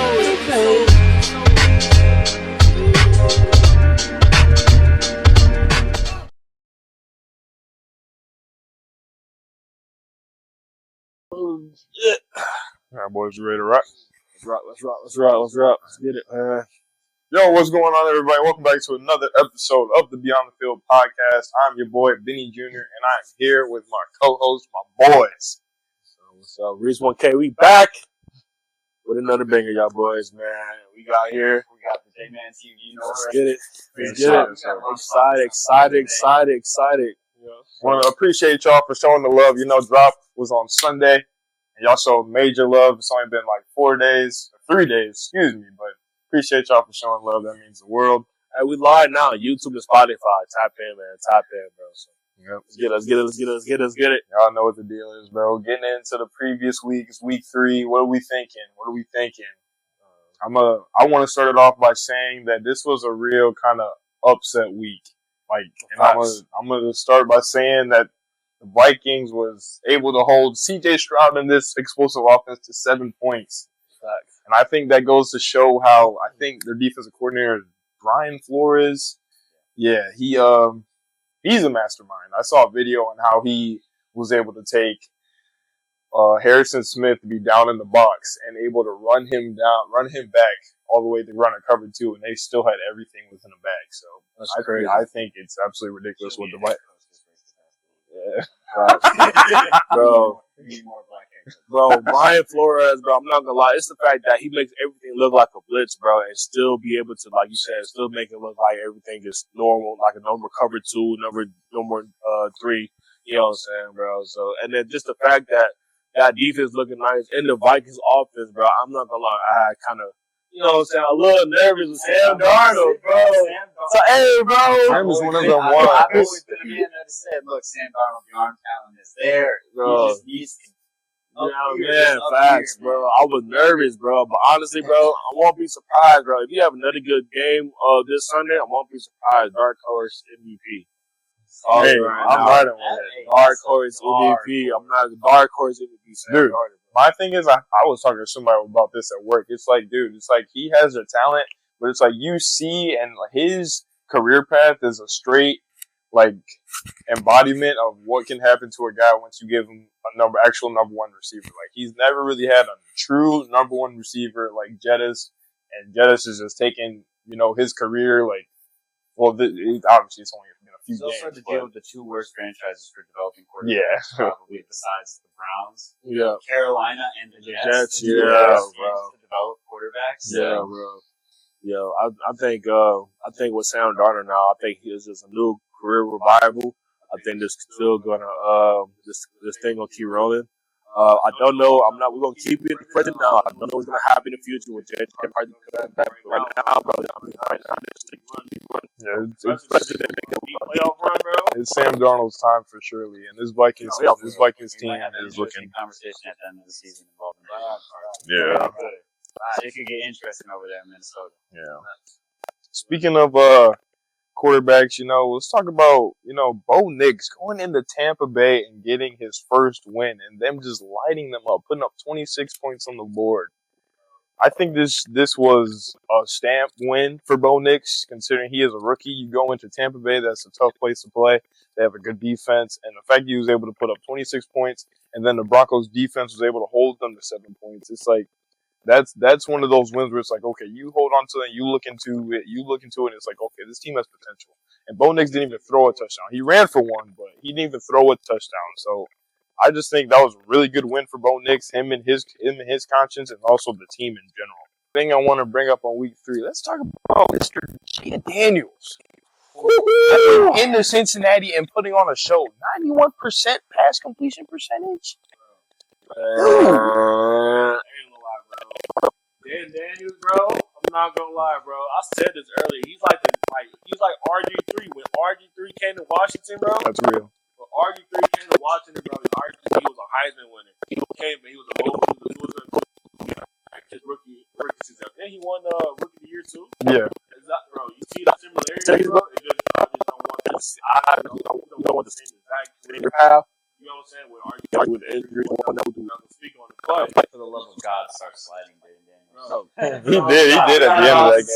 All right, boys, you ready to rock? Let's rock. Let's get it, man. Yo, what's going on, everybody? Welcome back to another episode of the Beyond the Field podcast. I'm your boy, Benny Jr., and I'm here with my co-host, my boys. So, what's up? Reese 1K, we back with another banger, y'all boys, man. We got here. We got the J-Man TV. Let's get it. Excited. Want to appreciate y'all for showing the love. Drop was on Sunday, and y'all showed major love. It's only been like 3 days, but appreciate y'all for showing love. That means the world. Hey, we live now on YouTube and Spotify. Tap in, bro. So, yep. Let's get it. Y'all know what the deal is, bro. Getting into the previous week. It's week 3. What are we thinking? I want to start it off by saying that this was a real kind of upset week. I'm gonna start by saying that the Vikings was able to hold C.J. Stroud in this explosive offense to 7 points. And I think that goes to show how I think their defensive coordinator, Brian Flores, he's a mastermind. I saw a video on how he was able to take Harrison Smith to be down in the box and able to run him back all the way to run a cover 2, and they still had everything within a bag. So that's crazy. I think it's absolutely ridiculous what the Bro, Brian Flores, bro, I'm not gonna lie. It's the fact that he makes everything look like a blitz, bro, and still be able to, like you said, still make it look like everything is normal, like a number cover 2, number 3. You know what I'm saying, bro? So, and then just the fact that defense looking nice in the Vikings offense, bro. I'm not gonna lie. I kind of, you know what I'm saying, a little nervous with Sam Darnold, bro. So, hey, bro. Sam is one of them ones. I've always been a man that said, look, Sam Darnold, the arm talent is there, bro. Facts, bro. I was nervous, bro. But honestly, bro, I won't be surprised, bro. If you have another good game this Sunday, I won't be surprised. Dark horse MVP. I'm riding with it. Dark horse MVP. I'm not a dark horse MVP. Dude, my thing is, I was talking to somebody about this at work. It's like, dude, he has the talent, but it's like you see, and his career path is a straight, embodiment of what can happen to a guy once you give him a actual number 1 receiver. Like, he's never really had a true number 1 receiver like Jettis, and Jettis is just taking, his career, obviously it's only been a few games. He's also had to deal with the 2 worst franchises for developing quarterbacks. Yeah. Probably besides the Browns. Yeah. Carolina and the Jets. Yeah, bro. To develop quarterbacks. Yeah, bro. Yo, I think with Sam Darnold now, I think he is just a new career revival. I think this still gonna this thing gonna keep rolling. I don't know. We're gonna keep it present now. I don't know what's gonna happen in the future with Jets. Right now, bro. It's Sam Darnold's time for surely, and this Vikings team is looking. Conversation at the end of the season involving Yeah. It could get interesting over there in Minnesota. Yeah. Speaking of quarterbacks, let's talk about, Bo Nix going into Tampa Bay and getting his first win and them just lighting them up, putting up 26 points on the board. I think this was a stamp win for Bo Nix, considering he is a rookie. You go into Tampa Bay, that's a tough place to play. They have a good defense, and the fact he was able to put up 26 points, and then the Broncos defense was able to hold them to 7 points. It's like, that's one of those wins where it's like, okay, you hold on to it, you look into it, and it's like, okay, this team has potential. And Bo Nix didn't even throw a touchdown. He ran for one, but he didn't even throw a touchdown. So I just think that was a really good win for Bo Nix, him and his conscience, and also the team in general. Thing I want to bring up on week 3, let's talk about Mr. Jay Daniels. Into Cincinnati and putting on a show. 91% pass completion percentage. Dan Daniels, bro. I'm not gonna lie, bro. I said this earlier. He's like RG3 when RG3 came to Washington, bro. That's real. When RG3 came to Washington, bro, he was a Heisman winner. He was his rookie season. Then he won Rookie of the Year too. Yeah. Bro, you see the similarities, bro. I don't want the same exact career path. You know what I'm saying? With injuries, I'm not gonna speak on it. But for the love of God, start sliding, dude. Bro, He did at the end of that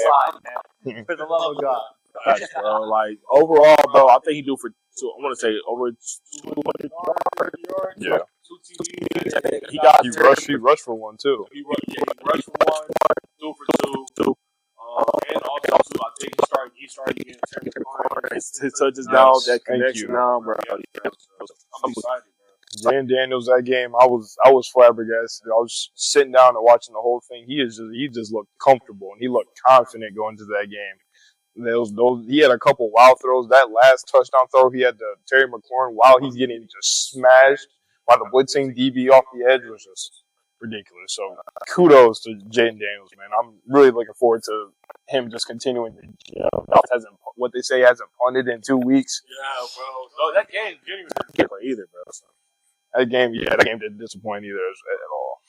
game. For the love of God. Facts, bro. Like overall, bro, I think he do for two. I want to say over 200 yards. Yeah. 2 TDs. He got He rushed for one too. He rushed for one, 2 for 2. And also too, I think he started getting his touches down, that connection down, bro. I'm excited, bro. Jan Daniels, that game, I was flabbergasted. I was sitting down and watching the whole thing. He just looked comfortable and he looked confident going into that game. He had a couple wild throws. That last touchdown throw he had to Terry McLaurin while he's getting just smashed by the blitzing DB off the edge was just ridiculous. So kudos to Jaden Daniels, man. I'm really looking forward to him just continuing to what they say hasn't punted in 2 weeks. Yeah, bro. No, that game didn't even play either, bro. So. That game didn't disappoint either at all.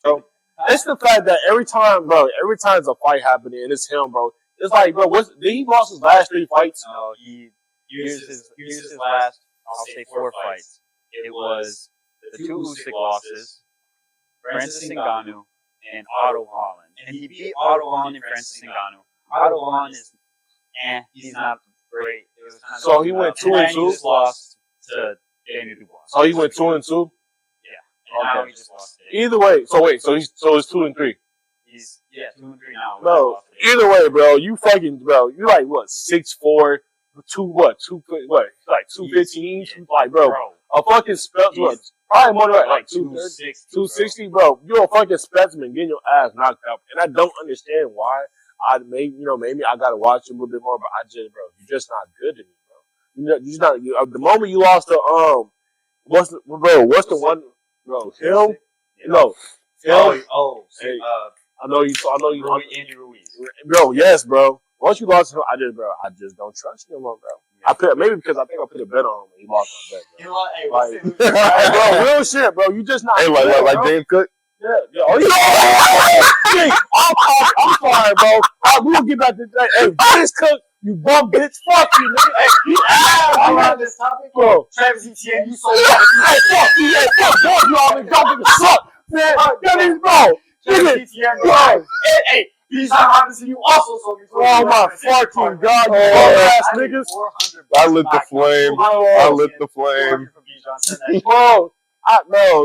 So it's the fact that every time there's a fight happening and it's him, bro. It's like, bro, did he lost his last 3 fights? No, he used his last, I'll say 4 fights. It was the 2 Usyk losses, Francis Ngannou, and Otto Holland. And he beat Otto Holland and Francis Ngannou. Otto Holland is, he's not great. So he went 2-2? And he just lost to Daniel Dubois. So he went 2-2? Yeah. And now he just lost to Either way, so it's 2-3. He's 2-3 now. Bro, either way, bro, you like what, 6'4", 215, like, bro, a fucking specimen, probably more like 260, bro. You're a fucking specimen getting your ass knocked out, and I don't understand why. Maybe I gotta watch him a little bit more, but you're just not good to me, bro. You're just not. The moment you lost to what's the one, bro? Him? No, him. I know you. Andy Ruiz. Bro, yes, bro. Once you lost him, I just don't trust him, bro. Maybe because I think I put a bet on him when he lost my bet, bro. Bro, real shit, bro. You just not. Hey, like James Cook. Yeah. Oh, yeah. I'm sorry, bro. We'll get back to that. Hey, James Cook, you bum bitch. Fuck you, nigga. Hey, I'm on this topic, bro. Travis Etienne, you so Hey, fuck you. Hey, fuck both you all. Don't give a fuck, man. That is, bro. Hey, Bijan Robinson, you also sold me. Oh my fucking god, you ass niggas! I lit the flame. Bro,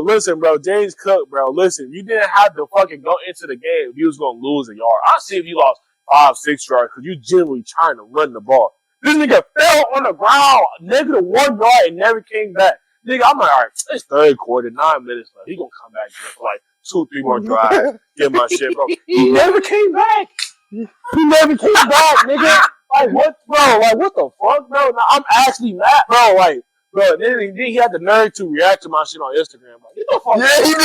listen, bro, James Cook, bro, listen, you didn't have to fucking go into the game if you was gonna lose a yard. I see if you lost 5-6 yards because you genuinely trying to run the ball. This nigga fell on the ground, -1 yard, and never came back. Nigga, I'm like, all right, it's third quarter, 9 minutes left. He gonna come back for like 2-3 more drives, get my shit, bro. He never came back. Nigga. Like, what, bro? Like, what the fuck, bro? Now, I'm actually mad, bro. Like, bro, then he had the nerve to react to my shit on Instagram. Like, get the fuck Yeah, he did.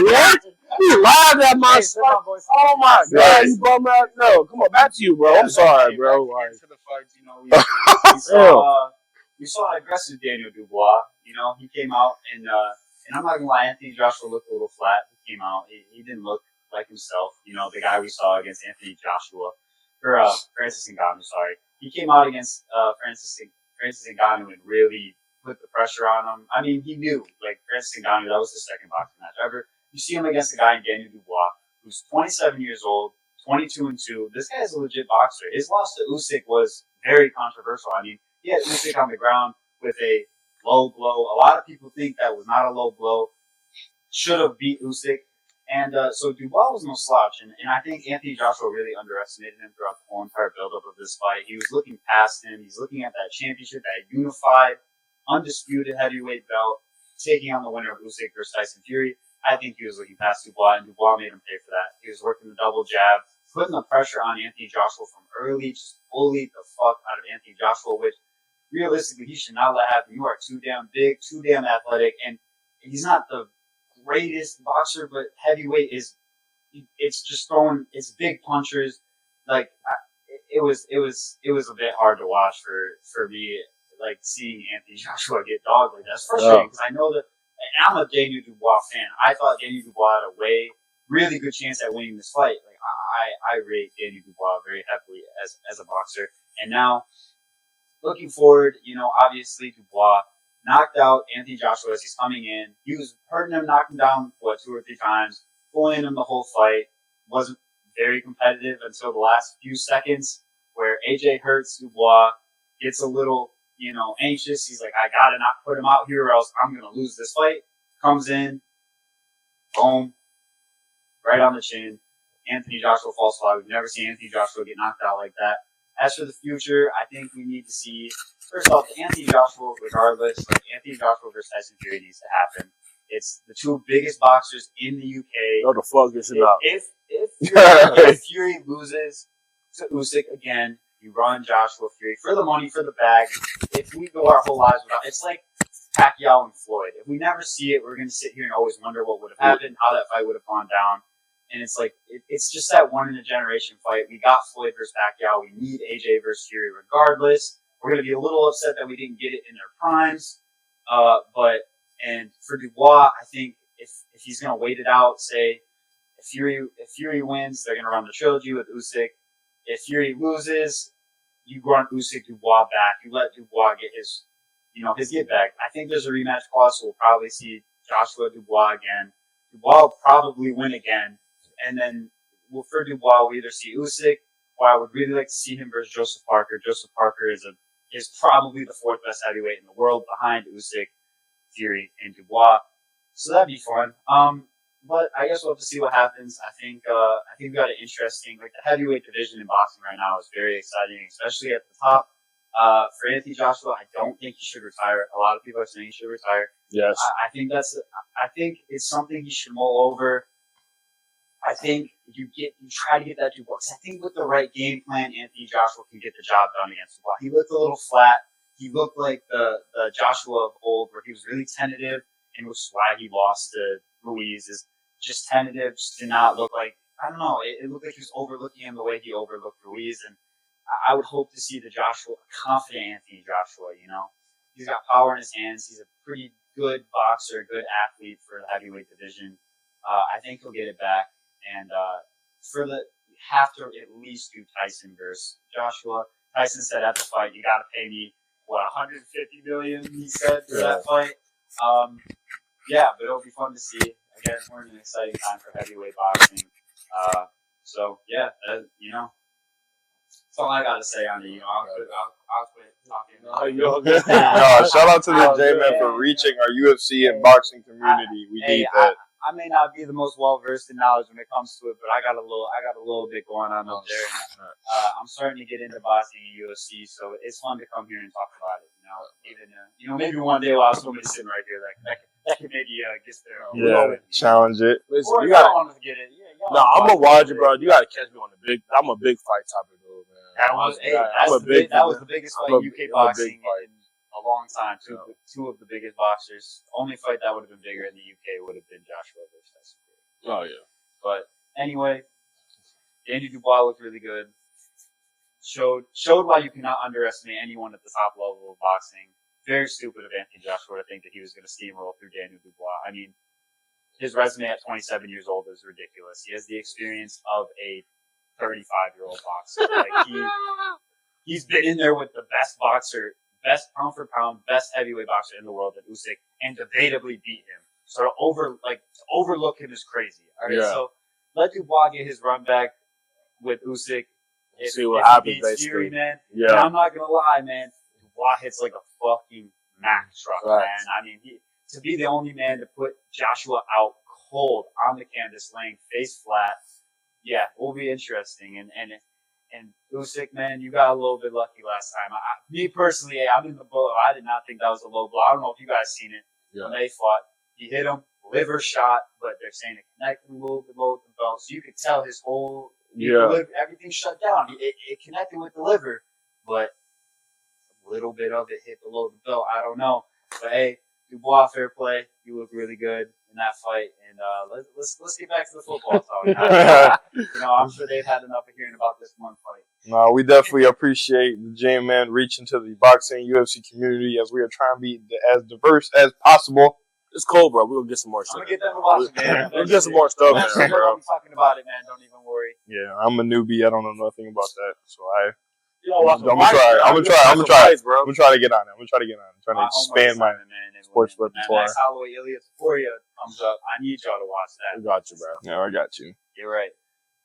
what? He lied at my shit. Oh, my God. You bum out? No, come on, back to you, bro. I'm sorry, bro. Like, to the fight, we saw aggressive Daniel Dubois. He came out and I'm not gonna lie, Anthony Joshua looked a little flat. He came out, he didn't look like himself. The guy we saw against Anthony Joshua, or Francis Ngannou. Sorry, he came out against Francis Ngannou and really put the pressure on him. I mean, he knew, like, Francis Ngannou, that was his second boxing match ever. You see him against a guy in Daniel Dubois, who's 27 years old, 22-2. This guy's a legit boxer. His loss to Usyk was very controversial. I mean, he had Usyk on the ground with a low blow. A lot of people think that was not a low blow. Should have beat Usyk. And so Dubois was no slouch. And I think Anthony Joshua really underestimated him throughout the whole entire buildup of this fight. He was looking past him. He's looking at that championship, that unified, undisputed heavyweight belt, taking on the winner of Usyk versus Tyson Fury. I think he was looking past Dubois, and Dubois made him pay for that. He was working the double jab, putting the pressure on Anthony Joshua from early, just bullied the fuck out of Anthony Joshua, which realistically he should not let happen. You are too damn big, too damn athletic, and he's not the greatest boxer, but heavyweight it's just throwing, it's big punchers. Like, it was a bit hard to watch for me, like, seeing Anthony Joshua get dogged like that. It's frustrating because I know that, and I'm a Daniel Dubois fan. I thought Daniel Dubois had a really good chance at winning this fight. Like, I rate Daniel Dubois very heavily as a boxer. And now, looking forward, obviously Dubois knocked out Anthony Joshua as he's coming in. He was hurting him, knocked him down, 2 or 3 times. bullying him the whole fight. Wasn't very competitive until the last few seconds, where AJ hurts Dubois, gets a little, anxious. He's like, I gotta not put him out here, or else I'm gonna lose this fight. Comes in, boom, right on the chin. Anthony Joshua falls flat. We've never seen Anthony Joshua get knocked out like that. As for the future, I think we need to see, first off, Anthony Joshua, regardless, Anthony Joshua versus Tyson Fury needs to happen. It's the two biggest boxers in the UK. No, the fuck is it up? If Fury loses to Usyk again, you run Joshua Fury for the money, for the bag. If we go our whole lives without, it's like Pacquiao and Floyd. If we never see it, we're going to sit here and always wonder what would have happened, how that fight would have gone down. And it's like, it's just that one-in-a-generation fight. We got Floyd versus Pacquiao. We need AJ versus Fury regardless. We're going to be a little upset that we didn't get it in their primes. And for Dubois, I think if he's going to wait it out, say, if Fury wins, they're going to run the trilogy with Usyk. If Fury loses, you run Usyk Dubois back. You let Dubois get his get back. I think there's a rematch clause, so we'll probably see Joshua Dubois again. Dubois will probably win again. And then for Dubois, we'll either see Usyk, or I would really like to see him versus Joseph Parker. Joseph Parker is probably the fourth best heavyweight in the world behind Usyk, Fury, and Dubois. So that'd be fun. But I guess we'll have to see what happens. I think we got an interesting, the heavyweight division in boxing right now is very exciting, especially at the top. For Anthony Joshua, I don't think he should retire. A lot of people are saying he should retire. Yes. I think it's something he should mull over. I think you try to get that Dubois. I think with the right game plan, Anthony Joshua can get the job done against Dubois. He looked a little flat. He looked like the Joshua of old, where he was really tentative, and which is why he lost to Ruiz. Is just tentative, just did not look like, I don't know. It looked like he was overlooking him the way he overlooked Ruiz, and I would hope to see the confident Anthony Joshua. He's got power in his hands. He's a pretty good boxer, good athlete for the heavyweight division. I think he'll get it back. And you have to at least do Tyson versus Joshua. Tyson said at the fight, you got to pay me, $150 million, he said, for that fight. But it'll be fun to see. Again, we're in an exciting time for heavyweight boxing. That's all I got to say on it. I'll quit talking. Shout out to the J-Man for reaching our UFC and boxing community. We need that. I may not be the most well versed in knowledge when it comes to it, but I got a little bit going on up there. I'm starting to get into boxing and UFC, so it's fun to come here and talk about it. Maybe one day while somebody's sitting right here that could maybe get there. Challenge it. Listen, or you got to get it. I'm gonna watch it, bro. You gotta catch me on the big. I'm a big fight type of dude, man. That was the biggest fight in UK boxing in a long time. Two of the biggest boxers. The only fight that would have been bigger in the UK would have been Joshua versus Tyson Fury. Oh yeah. But anyway, Danny Dubois looked really good. Showed why you cannot underestimate anyone at the top level of boxing. Very stupid of Anthony Joshua to think that he was going to steamroll through Daniel Dubois. I mean, his resume at 27 years old is ridiculous. He has the experience of a 35-year-old boxer. He's been in there with the best boxer, best pound for pound, best heavyweight boxer in the world at Usyk, and debatably beat him. So to overlook him is crazy. All right, so let Dubois get his run back with Usyk. See what happens, basically. Fury, man. Yeah. And I'm not gonna lie, man. Dubois hits like a fucking Mack truck, man. I mean, to be the only man to put Joshua out cold on the canvas, laying face flat. Yeah, will be interesting. And Usyk, man, you got a little bit lucky last time. Me personally, I'm in the boat. I did not think that was a low blow. I don't know if you guys seen it when they fought. He hit him, liver shot, but they're saying it connected a little bit below the belt, so you could tell his whole everything shut down. It connected with the liver, but a little bit of it hit below the belt. I don't know, but hey, Dubois, fair play. You look really good in that fight, and let's get back to the football talk. I'm sure they've had enough of hearing about this one fight. No, we definitely appreciate the J-Man reaching to the boxing UFC community as we are trying to be as diverse as possible. It's cold, bro. We're gonna get some more stuff. I'm gonna get them to watch it, man. We'll get some more stuff, man, bro. I'm talking about it, man. Don't even worry. Yeah, I'm a newbie. I don't know nothing about that, so I'm gonna try. I'm gonna try to get on it. I'm trying to expand my sports repertoire. Max Holloway, Ilya Taporia comes up. I need y'all to watch that. I got you, bro. Yeah, I got you. You're right.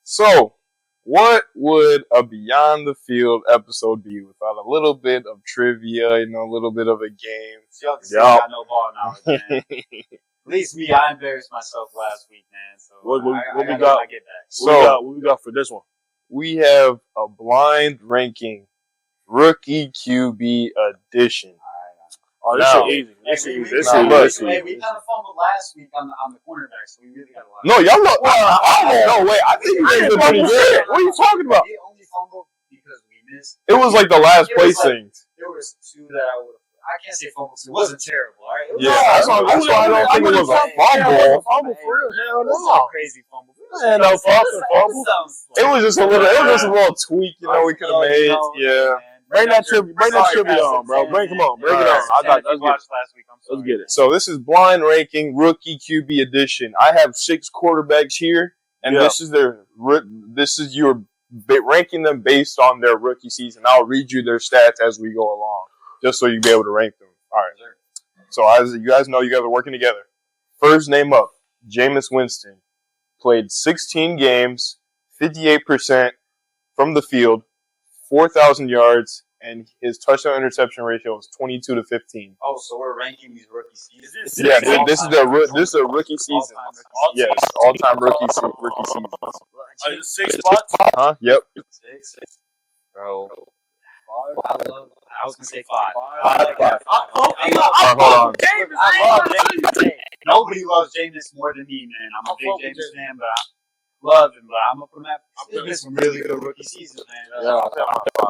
So, what would a Beyond the Field episode be without a little bit of trivia, a little bit of a game? Y'all can say I got no ball knowledge, man. At least me, I embarrassed myself last week, man. So what we I got? Get back. So what we got for this one? We have a blind ranking rookie QB edition. Oh, this is easy. This is easy. We kind of fumbled last week on the cornerback, so we really got a lot. No, y'all look. No, wait. I think you guys did pretty good. What are you talking about? We only fumbled because we missed. It was like the last place things. There was two that I can't say fumble. It wasn't terrible, all right? That's why I don't think it was a fumble. Fumble for real? Hell no. Crazy fumble. No fumble. It was just a little tweak, we could have made. Yeah. Bring that trivia on, bro. Bring it on. Let's get it. So this is blind ranking rookie QB edition. I have 6 quarterbacks here, and this is your ranking them based on their rookie season. I'll read you their stats as we go along, just so you'll be able to rank them. All right. So as you guys know, you guys are working together. First name up, Jameis Winston. Played 16 games, 58% from the field, 4,000 yards, and his touchdown interception ratio is 22 to 15. Oh, so we're ranking these rookie seasons? Yeah, this is a rookie season. Yes, all-time rookie season. 6 spots? Huh? Yep. 6. Bro. I was gonna say 5. Hold on. Nobody loves Jameis more than me, man. I'm a big Jameis fan, but I love him. But I'm gonna put him at. It's been some really good rookie seasons, man.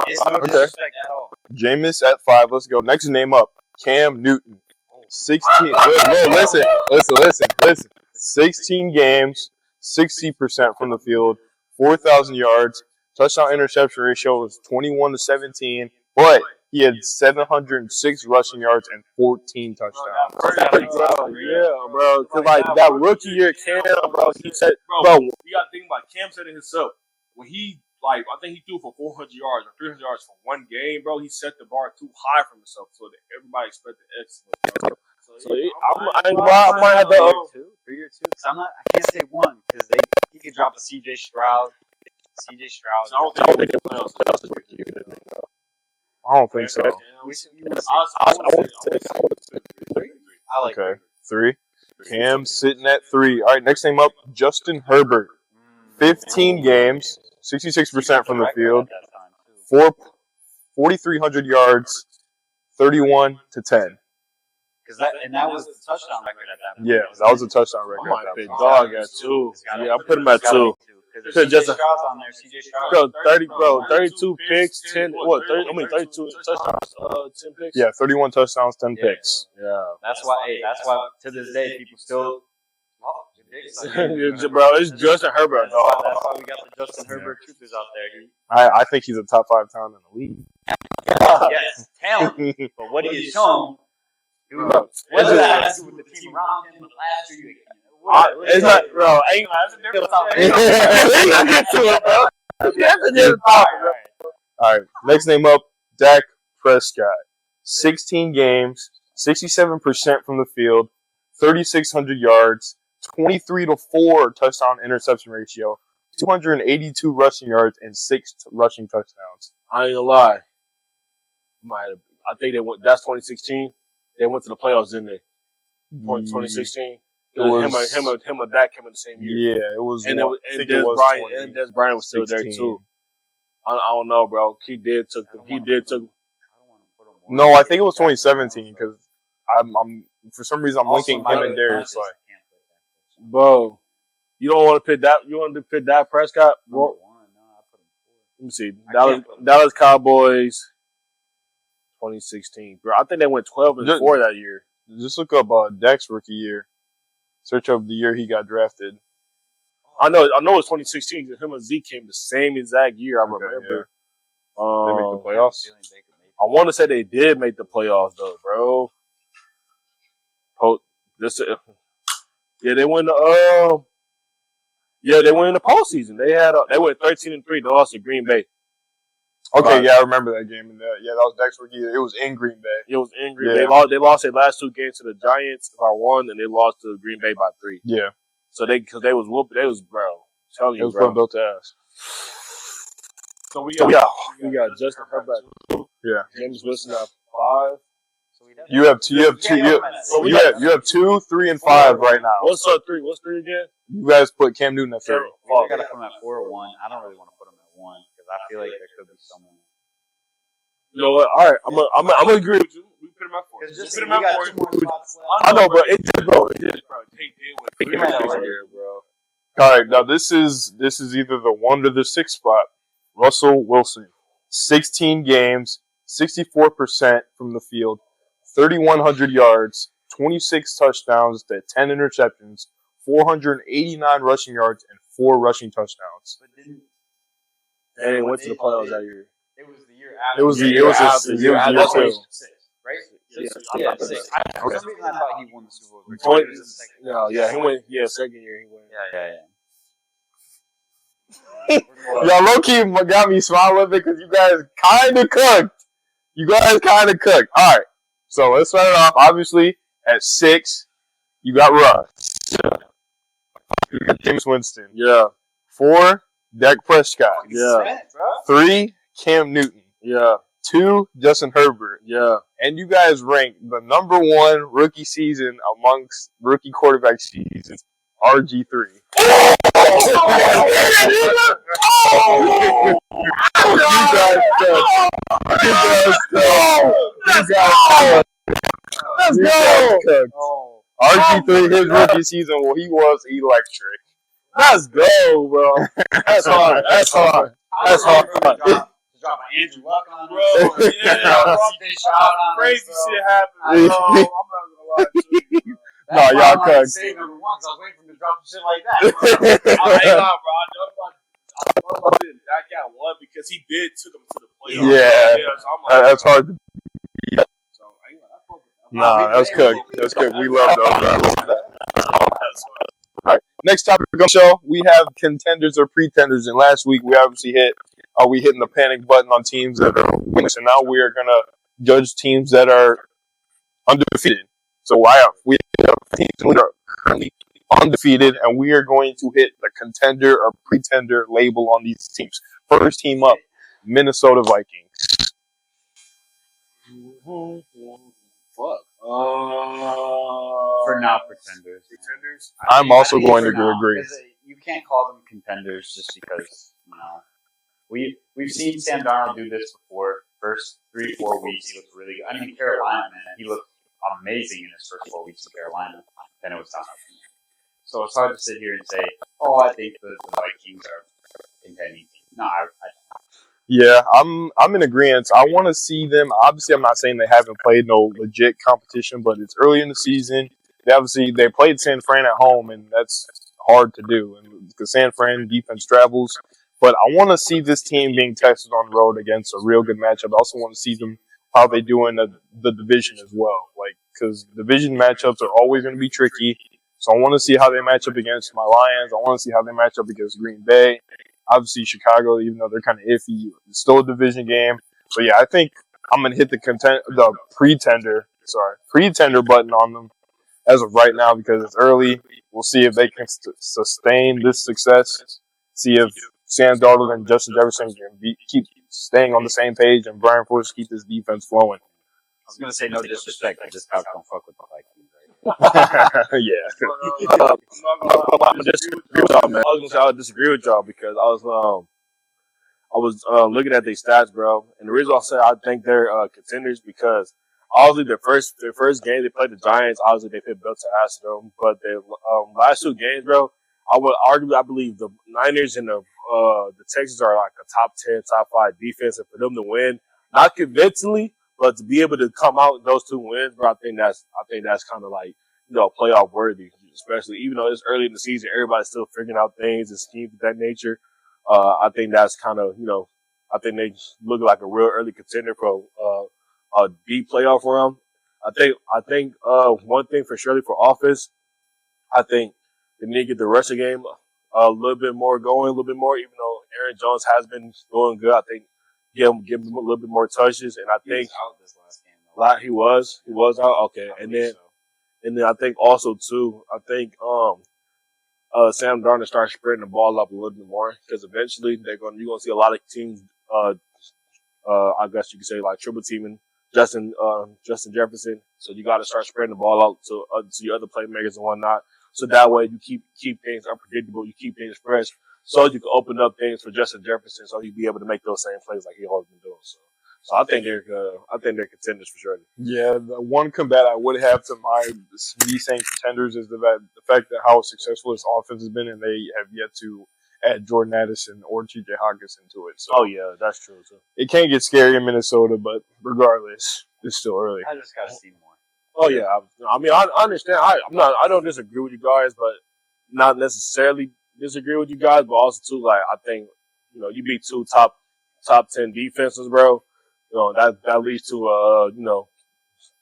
It's no disrespect at all. Jameis at 5. Let's go. Next name up, Cam Newton. 16. Listen. 16 games, 60% from the field, 4,000 yards. Touchdown interception ratio was 21 to 17, but he had 706 rushing yards and 14 touchdowns. Yeah, bro. Because that rookie year, Cam, bro, he said, bro, you got to think about Cam said it himself. When he, I think he threw for 400 yards or 300 yards for one game, bro, he set the bar too high for himself so that everybody expected excellence, bro. I might have to 3 or 2. I can't say 1 because he could drop a CJ Stroud. I don't think I don't think so. I like 3. Cam sitting at 3. All right, next name up, Justin Herbert. 15 games, 66% from the field, 4,300 yards, 31 to 10. That was the touchdown record at that point. Yeah, that was a touchdown record. I might be dog at 2. Yeah, I put him at 2. Because CJ Stroud's on there. CJ Stroud. 32 picks, 32 touchdowns, 10 picks. Yeah, 31 touchdowns, 10 picks. Yeah. That's why to this day people still. Bro, it's Justin Herbert. That's why we got the Justin Herbert truthers out there. I think he's a top 5 talent in the league. Yes, talent. But what he has shown, whether that has to do with the team around him, but last year, it's not, bro. That's a different topic. All right, next name up, Dak Prescott. 16 games, 67% from the field, 3,600 yards, 23 to 4 touchdown interception ratio, 282 rushing yards, and 6 rushing touchdowns. I ain't gonna lie. I think they went. That's 2016. They went to the playoffs, didn't they? 2016. Him and Dak came in the same year. Yeah, it was. And Des Bryant was still there too. I don't know, bro. He did took. No, I think it was 2017 because I'm for some reason I'm linking him and Darius. Bro, you don't want to pick that. You want to pick Dak Prescott? Bro? Let me see. Dallas Cowboys, 2016. Bro, I think they went 12-4 that year. Just look up Dak's rookie year. Search up the year he got drafted. I know it's 2016 because him and Zeke came the same exact year. I remember. Yeah. They make the playoffs. I want to say they did make the playoffs though, bro. They went the they went in the postseason. They went 13-3. They lost to Green Bay. Okay, yeah, I remember that game. And that was next week. It was in Green Bay. It was in Green Yeah. Bay. They lost their last 2 games to the Giants by 1, and they lost to Green Bay by 3. Yeah. So because they was whooping, bro. I'm telling It you, was bro. built to ass. So we got Justin Herbert. Yeah. James Wilson at 5. You have 2, 3, and 5 right now. What's up 3? What's 3 again? You guys put Cam Newton at 3. I gotta put him at 4 or 1. I don't really want to put him at 1 because I feel like there could be someone. You know what? All right, I'm gonna agree with you. We put him at 4. Just put him we at got 4. 2 more spots left. I know, but it did, bro. Take in with bro. All right, now this is either the 1 or the 6 spot. Russell Wilson, 16 games, 64% from the field, 3,100 yards, 26 touchdowns to 10 interceptions, 489 rushing yards, and 4 rushing touchdowns. And they went to the playoffs that year. It was the year after. It was the year after. Right? Yeah, 6. For some reason, I thought he won the Super Bowl. He went. Yeah, second year he went. Y'all low-key got me smiling because you guys kind of cooked. All right. So let's start it off. Obviously, at 6, you got Russ. You got James Winston. Yeah. 4, Dak Prescott. Yeah. 3, Cam Newton. Yeah. 2, Justin Herbert. Yeah. And you guys ranked the number 1 rookie season amongst rookie quarterback seasons, RG3. Let's go. RG3, his rookie season, well, he was electric. Let's go, bro. That's hard. Drop an Andrew Luck on Bro, yeah. Crazy shit happened. I'm not gonna lie to you. No, y'all cooked. Say number 1, so I was waiting for him to drop some shit like that. I ain't not, bro. I know about it. That got 1 because he did took him to the playoffs. Yeah. So I'm like, That's hard to beat. So, Nah, that's cooked. That's cooked. We love those guys. All right. Next topic on the show, we have contenders or pretenders. And last week we obviously hitting the panic button on teams that are winning. So now we are gonna judge teams that are undefeated. So we have teams that are currently undefeated, and we are going to hit the contender or pretender label on these teams. First team up, Minnesota Vikings. fuck. For now, pretenders. I'm also going to agree. You can't call them contenders just because, we've seen Sam Darnold do this before. First 3-4 weeks, he looked really good. I mean, Carolina, man, he looked amazing in his first 4 weeks in Carolina. Then it was down. So it's hard to sit here and say, I think the Vikings are contending. No, Yeah, I'm in agreement. I want to see them. Obviously, I'm not saying they haven't played no legit competition, but it's early in the season. They played San Fran at home, and that's hard to do. And because San Fran defense travels, but I want to see this team being tested on the road against a real good matchup. I also want to see them how they do in the division as well, because division matchups are always going to be tricky. So I want to see how they match up against my Lions. I want to see how they match up against Green Bay. Obviously, Chicago, even though they're kind of iffy, it's still a division game. But yeah, I think I'm gonna hit the pretender button on them as of right now because it's early. We'll see if they can sustain this success. See if Sam Darnold and Justin Jefferson can keep staying on the same page, and Brian Flores keep this defense flowing. I was gonna say no disrespect, I just don't fuck with the Vikings. Yeah. I'm gonna disagree with y'all, man. I'll disagree with y'all because I was looking at their stats, bro. And the reason I say I think they're contenders because obviously their first game they played the Giants. Obviously they put belts to ass to them, but their last 2 games, bro, I believe the Niners and the Texans are like a top 10, top 5 defense, and for them to win, not convincingly, but to be able to come out with those 2 wins, bro, I think that's kind of like playoff worthy, especially even though it's early in the season, everybody's still figuring out things and schemes of that nature. I think that's kind of I think they look like a real early contender for a deep playoff run. I think one thing for surely for offense, I think they need to get the rushing game a little bit more going, a little bit more. Even though Aaron Jones has been doing good, I think give him a little bit more touches. And I think he was out this last game. Though. he was out. Okay, and then I think also too, Sam Darnold starts spreading the ball up a little bit more because eventually you're gonna see a lot of teams. I guess you could say like triple teaming Justin Jefferson. So you got to start spreading the ball out to your other playmakers and whatnot. So that way you keep things unpredictable, you keep things fresh, so you can open up things for Justin Jefferson, so he'll be able to make those same plays like he always been doing. So I think they're contenders for sure. Yeah, the one combat I would have to me saying contenders is the fact that how successful this offense has been, and they have yet to add Jordan Addison or T.J. Hawkinson to it. So oh yeah, that's true too. It can get scary in Minnesota, but regardless, it's still early. I just gotta see more. Oh yeah, I mean I understand. I don't disagree with you guys, but not necessarily disagree with you guys, but also too like I think you beat two top 10 defenses, bro. That leads to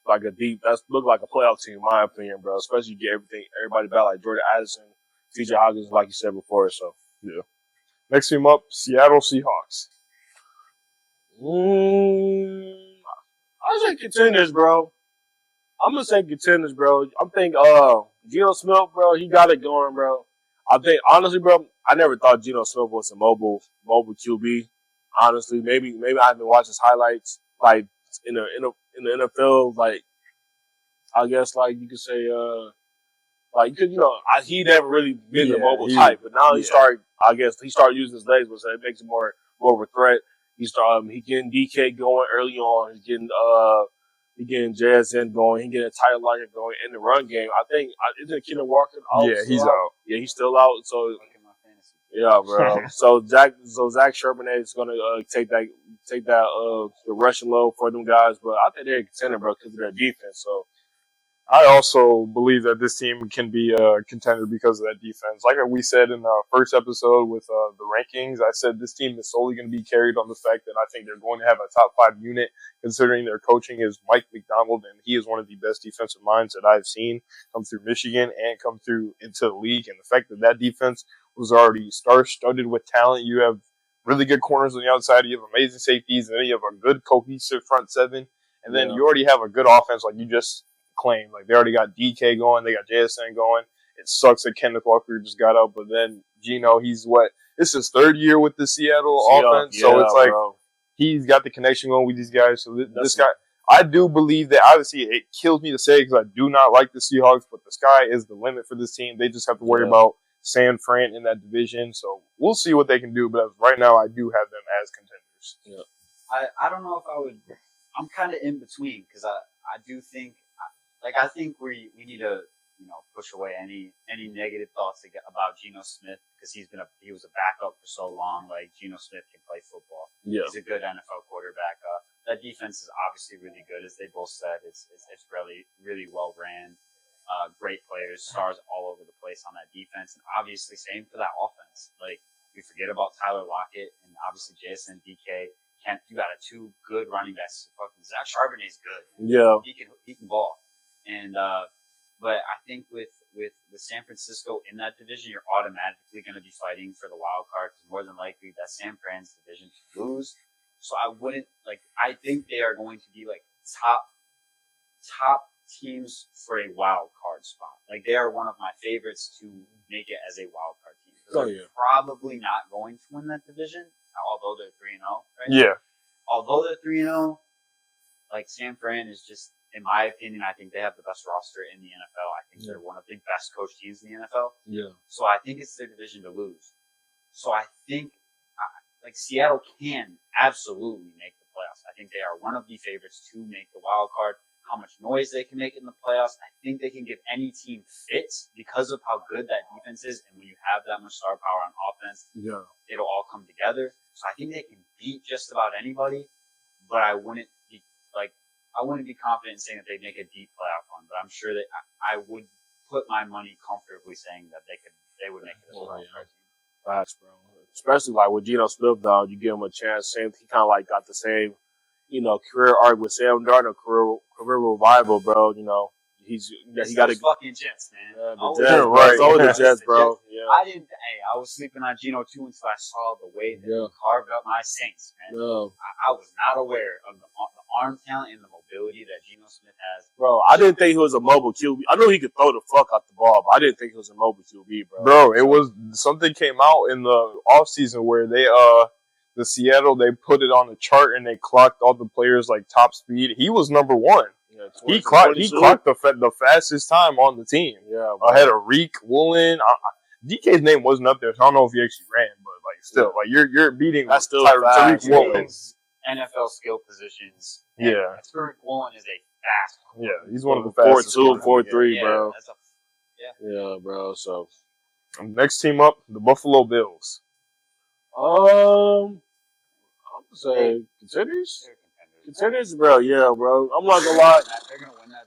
like look like a playoff team in my opinion, bro. Especially you get everybody back like Jordan Addison, T.J. Hawkins, like you said before. So yeah. Next team up, Seattle Seahawks. I say contenders, bro. I'm gonna say contenders, bro. I think Geno Smith, bro, he got it going, bro. I think honestly, bro, I never thought Geno Smith was a mobile QB. Honestly, maybe I haven't watched his highlights like in the NFL. Like I guess like you could say like he never really been the mobile type, but now he started using his legs, so it makes him more of a threat. He getting DK going early on. He's getting JSN going. He getting Tyler Lockett going in the run game. I think isn't Keenan Walker out? Yeah, he's out. Yeah, he's still out. So yeah, bro. so Zach Charbonnet is gonna take that the rushing load for them guys. But I think they're a contender, bro, because of their defense. So I also believe that this team can be a contender because of that defense. Like we said in the first episode with the rankings, I said this team is solely going to be carried on the fact that I think they're going to have a top 5 unit, considering their coaching is Mike McDonald, and he is one of the best defensive minds that I've seen come through Michigan and come through into the league. And the fact that defense was already star-studded with talent. You have really good corners on the outside. You have amazing safeties, and then you have a good cohesive front seven. And then you already have a good offense like you just claim. Like they already got DK going, they got JSN going. It sucks that Kenneth Walker just got out, but then Geno, it's his 3rd year with the Seattle offense, so it's like he's got the connection going with these guys. So this guy, I do believe that. Obviously, it kills me to say because I do not like the Seahawks, but the sky is the limit for this team. They just have to worry about San Fran in that division, so we'll see what they can do. But right now, I do have them as contenders. Yeah. I don't know if I would. I'm kind of in between because I do think. I think we need to push away any negative thoughts about Geno Smith because he was a backup for so long. Like Geno Smith can play football. Yeah. He's a good NFL quarterback. That defense is obviously really good, as they both said. It's really really well ran. Great players, stars all over the place on that defense, and obviously same for that offense. Like we forget about Tyler Lockett and obviously JSN, DK. You got 2 good running backs. Fucking Zach Charbonnet's good. Yeah, he can ball. And but I think with San Francisco in that division, you're automatically going to be fighting for the wild card because more than likely that San Fran's division to lose. So I wouldn't I think they are going to be top teams for a wild card spot. Like they are one of my favorites to make it as a wild card team. They're probably not going to win that division, although they're 3-0. Right? Yeah. Although they're 3-0, San Fran is just. In my opinion, I think they have the best roster in the NFL. I think they're one of the best coach teams in the NFL. Yeah. So I think it's their division to lose. So I think Seattle can absolutely make the playoffs. I think they are one of the favorites to make the wild card. How much noise they can make in the playoffs, I think they can give any team fits because of how good that defense is. And when you have that much star power on offense, it'll all come together. So I think they can beat just about anybody, but I wouldn't be confident in saying that they'd make a deep playoff run, but I'm sure that I would put my money comfortably saying that they would make it as well. Facts, bro. Especially with Geno Smith, though, you give him a chance. He kind of got the same, career arc with Sam Darnold, career revival, bro. He got a fucking Jets, man. The Jets, right? So the Jets, bro. Yeah. Yeah. I was sleeping on Geno too until I saw the way that he carved up my Saints, man. Yeah. I was not aware of the arm talent and the mobility that Geno Smith has. Bro, I didn't think he was a mobile QB. I knew he could throw the fuck out the ball, but I didn't think he was a mobile QB, bro. Bro, it was something came out in the offseason where the Seattle, they put it on the chart and they clocked all the players like top speed. He was number one. Yeah, He clocked the fastest time on the team. Yeah, I had a Reek Woolen. DK's name wasn't up there, so I don't know if he actually ran, but like still, like you're beating that's still Tariq Woolen. NFL skill positions. Yeah, Tariq Woolen is a fast. Yeah, he's one of the fastest. 4.2, 4.3, bro. Yeah, bro. So next team up, the Buffalo Bills. I would say contenders. Contenders, bro. Yeah, bro. I'm not gonna lie. They're gonna win that.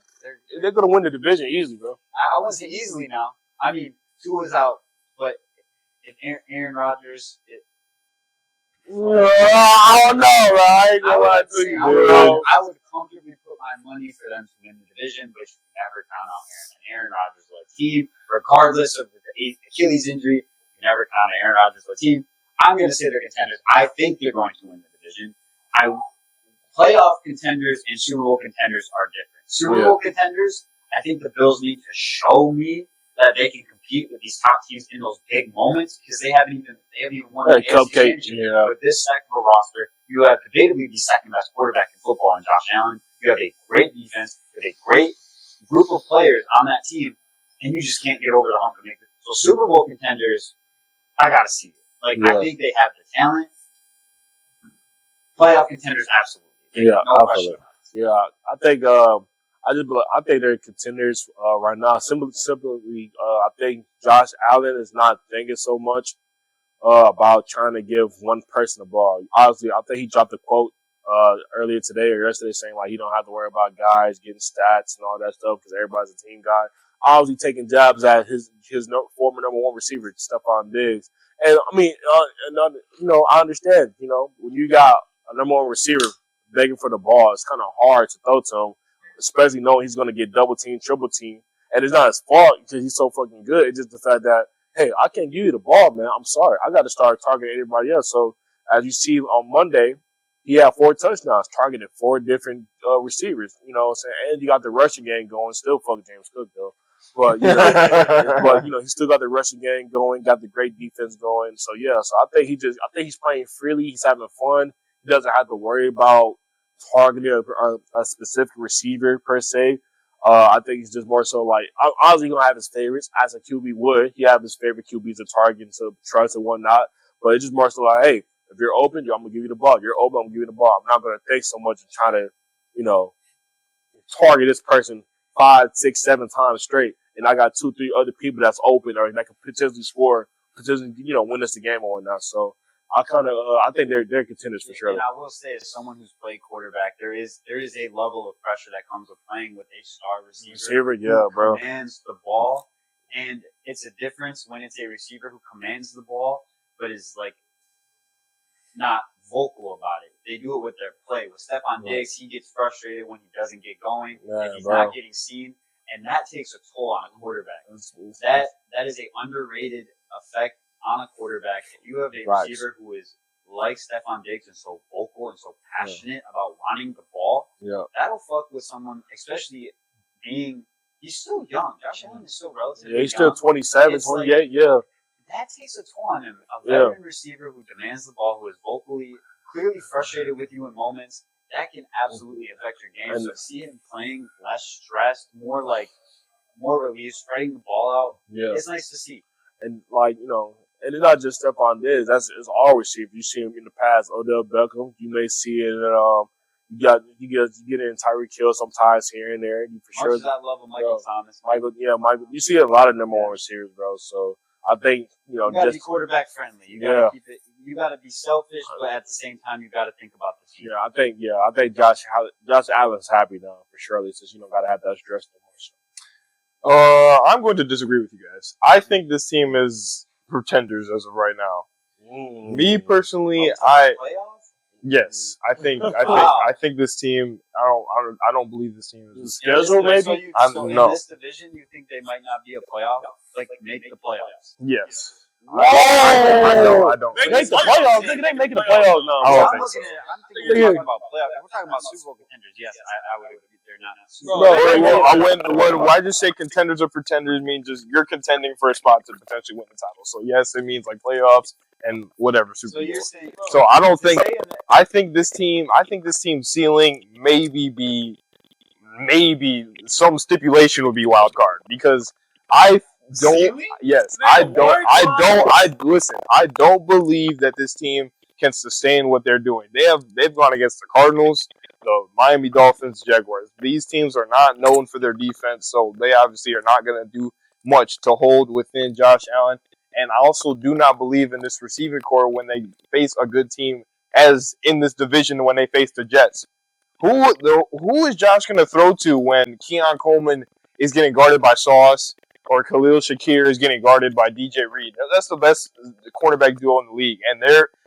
They're gonna win the division easily, bro. I wouldn't say easily now. I mean, Tua's out, but if Aaron Rodgers, I don't know, bro. I ain't gonna lie to you, bro. I would comfortably put my money for them to win the division, but you never count out Aaron Rodgers led team, regardless of the Achilles injury. You never count out Aaron Rodgers led team. I'm gonna say they're contenders. I think they're going to win the division. Playoff contenders and Super Bowl contenders are different. Super Bowl contenders, I think the Bills need to show me that they can compete with these top teams in those big moments because they haven't even won the cupcake. Yeah. With this second of a roster, you have debatably the second best quarterback in football in Josh Allen. You have a great defense, you have a great group of players on that team, and you just can't get over the hump to make it. So Super Bowl contenders, I gotta see it. I think they have the talent. Playoff contenders, absolutely. Yeah, no question. Yeah, I think I think they're contenders right now. Simply, I think Josh Allen is not thinking so much about trying to give one person the ball. Obviously, I think he dropped a quote earlier today or yesterday saying like he don't have to worry about guys getting stats and all that stuff because everybody's a team guy. Obviously, taking jabs at his former number one receiver, Stephon Diggs. And I mean, I understand. When you got a number one receiver begging for the ball, it's kind of hard to throw to him, especially knowing he's going to get double team, triple team. And it's not his fault because he's so fucking good. It's just the fact that, hey, I can't give you the ball, man. I'm sorry. I got to start targeting everybody else. So as you see on Monday, he had 4 touchdowns, targeted 4 different receivers. You know what I'm saying? And you got the rushing game going. Still fuck James Cook, though. But, he still got the rushing game going, got the great defense going. So, yeah. So, I think he's playing freely. He's having fun. He doesn't have to worry about targeting a specific receiver, per se. I think he's just more so like, obviously going to have his favorites, as a QB would. He have his favorite QBs to target and to trust and whatnot. But it's just more so like, hey, if you're open, I'm going to give you the ball. If you're open, I'm going to give you the ball. I'm not going to think so much and try to, target this person 5, 6, 7 times straight. And I got 2, 3 other people that's open or that can potentially score, potentially, win us the game or whatnot. So I think they're contenders for sure. And I will say, as someone who's played quarterback, there is a level of pressure that comes with playing with a star receiver. Bro. Commands the ball. And it's a difference when it's a receiver who commands the ball, but is like not vocal about it. They do it with their play. With Stephon Diggs, he gets frustrated when he doesn't get going, and he's not getting seen, and that takes a toll on a quarterback. That is a underrated effect on a quarterback. If you have a receiver who is like Stephon Diggs and so vocal and so passionate about wanting the ball, that'll fuck with someone, especially he's still young. Josh Allen is still relatively young. He's still 27, 28, That takes a toll on him. A veteran receiver who demands the ball, who is clearly frustrated with you in moments, that can absolutely affect your game. So to see him playing less stressed, more relief, spreading the ball out, it's nice to see. And and it's not just Stephon Diggs. It's all receivers. You see him in the past, Odell Beckham. You may see it. You get in Tyreek Hill sometimes here and there. You for Much as I love Michael Thomas. Michael. You see a lot of number one receivers, bro. So I think you gotta be quarterback friendly. You gotta keep it. You gotta be selfish, but at the same time, you gotta think about the team. I think Josh Allen's happy now for sure. He says gotta have that stress no more. I'm going to disagree with you guys. I think this team is pretenders as of right now. Me personally, playoffs? Yes, I think this team. I don't believe this team is Schedule, maybe? So in no. this division, you think they might not be a playoff? Like, make the playoffs? Yes. Whoa! I don't. Make the playoffs. Nigga, they making the playoffs now. I don't I'm think looking so. at. I'm thinking we're talking about playoffs. If we're talking about Super Bowl contenders, yes, I would agree. They're not. Why just say contenders or pretenders means just you're contending for a spot to potentially win the title. So yes, it means like playoffs and whatever Super Bowl. you're saying, So I don't think. I think this team ceiling maybe some stipulation would be wild card because I don't. Ceiling? Yes, I listen. I don't believe that this team can sustain what they're doing. They've gone against the Cardinals, the Miami Dolphins, Jaguars. These teams are not known for their defense, so they obviously are not going to do much to hold within Josh Allen. And I also do not believe in this receiving core when they face a good team, as in this division when they face the Jets. Who is Josh going to throw to when Keon Coleman is getting guarded by Sauce or Khalil Shakir is getting guarded by DJ Reed? That's the best cornerback duo in the league, and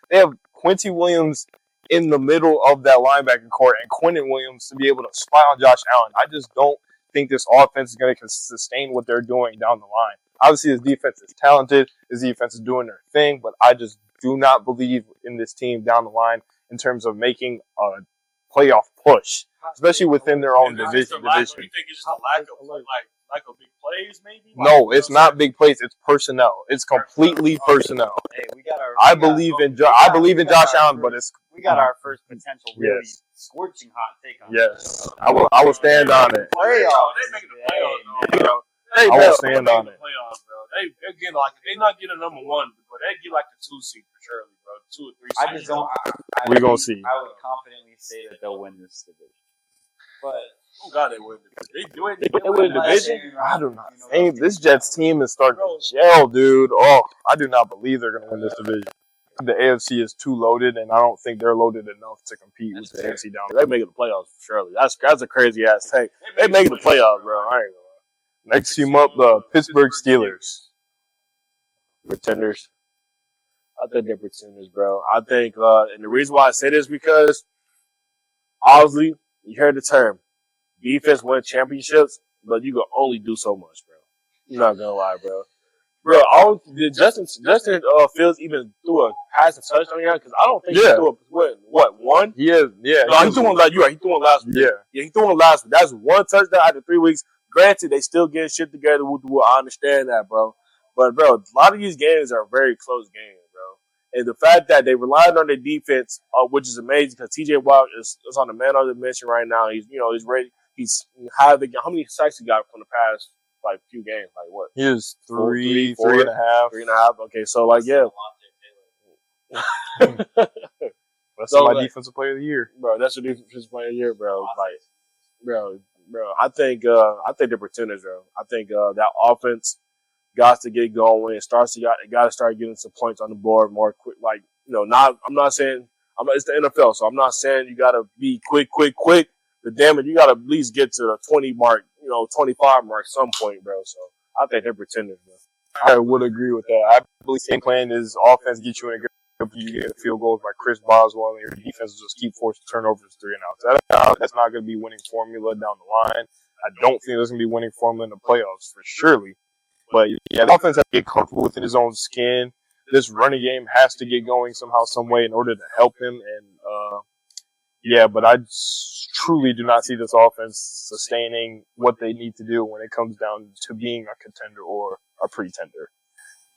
they have Quincy Williams in the middle of that linebacking core and Quentin Williams to be able to spy on Josh Allen. I just don't think this offense is going to sustain what they're doing down the line. Obviously, this defense is talented. This defense is doing their thing, but I just do not believe in this team down the line in terms of making a playoff push, especially within their own division. You think it's just a lack of big plays, maybe? No, it's not big plays. It's personnel. It's completely personnel. Hey, we got our. I believe in Josh Allen, but it's we got our first potential really Yes. scorching hot take on. yes. I will stand on it. Playoffs. They making the playoffs, bro. I will stand on it. Playoffs, bro. They're getting like they not getting a number one, but they get like the 2 seed for surely, bro. 2 or 3 seed. I just don't. We're gonna see. I would confidently say that they'll win this division, but Oh God, they win. They do it. They win the division. I do not think this Jets team is starting to gel, dude. Oh, I do not believe they're gonna win this division. The AFC is too loaded, and I don't think they're loaded enough to compete with the AFC down there. They making the playoffs for surely. That's a crazy ass take. They making the playoffs, bro. I ain't gonna lie. Next team up, the Pittsburgh Steelers. Pretenders. I think they're pretenders, bro. I think, and the reason why I say this is because, obviously, you heard the term, defense win championships, but you can only do so much, bro. I'm not gonna lie, bro. Bro, did Justin Fields even threw a passing touchdown yet? Because I don't think he threw one? He is, yeah. No, he threw one last. You're right. He threw one last week. Yeah, he threw one last week. That's one touchdown after 3 weeks. Granted, they still getting shit together. I understand that, bro. But bro, a lot of these games are very close games, bro. And the fact that they relied on their defense, which is amazing, because T.J. Watt is on the man of the mission right now. He's ready. He's how many sacks he got from the past few games? Like what? He is three, 4, 3.5. 3.5. Okay, so yeah. That's my defensive player of the year, bro. That's your defensive player of the year, bro. Bro. I think they're pretenders, bro. I think that offense got to get going. It got to start getting some points on the board more quick. I'm not saying it's the NFL, so I'm not saying you got to be quick. But damn it, you got to at least get to the 20 mark, 25 mark some point, bro. So I think they're pretenders, bro. I would agree with that. I believe game plan is offense get you in a good. You get field goals by Chris Boswell, and your defense will just keep forcing turnovers 3 and outs. That's not going to be winning formula down the line. I don't think there's going to be winning formula in the playoffs for surely. But yeah, the offense has to get comfortable within his own skin. This running game has to get going somehow, some way in order to help him. And but I truly do not see this offense sustaining what they need to do when it comes down to being a contender or a pretender.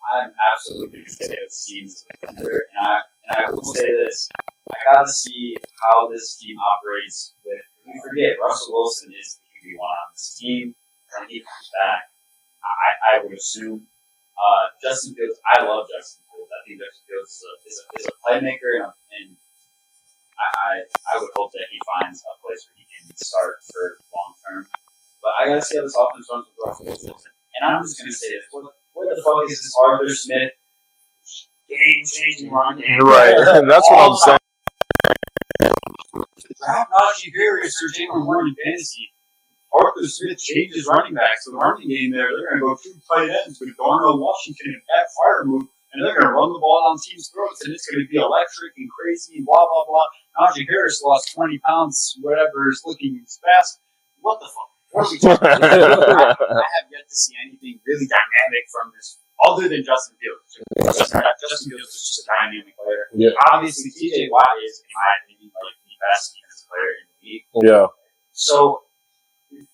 I'm absolutely going to say this team's a contender, and I will say this. I got to see how this team operates with, we forget, Russell Wilson is the QB1 on this team. When he comes back, I would assume. Justin Fields, I love Justin Fields. I think Justin Fields is a playmaker, and I would hope that he finds a place where he can start for long term. But I got to see how this offense runs with Russell Wilson. And I'm just going to say this. What the fuck is this Arthur Smith game-changing run game? Right. That's what I'm saying. Draft Najee Harris or Jalen Warren in fantasy. Arthur Smith changes running back. So the running game they're going to go 2 tight ends with Darnell Washington and Pat Fryermuth and they're going to run the ball down teams' throats, and it's going to be electric and crazy and blah, blah, blah. Najee Harris lost 20 pounds, whatever, is looking fast. What the fuck? What are we talking about? I have yet to see anything really dynamic from this, other than Justin Fields. Justin Fields is just a dynamic player. Yeah. Obviously, TJ Watt is, in my opinion, like the best defensive player in the league. Yeah. So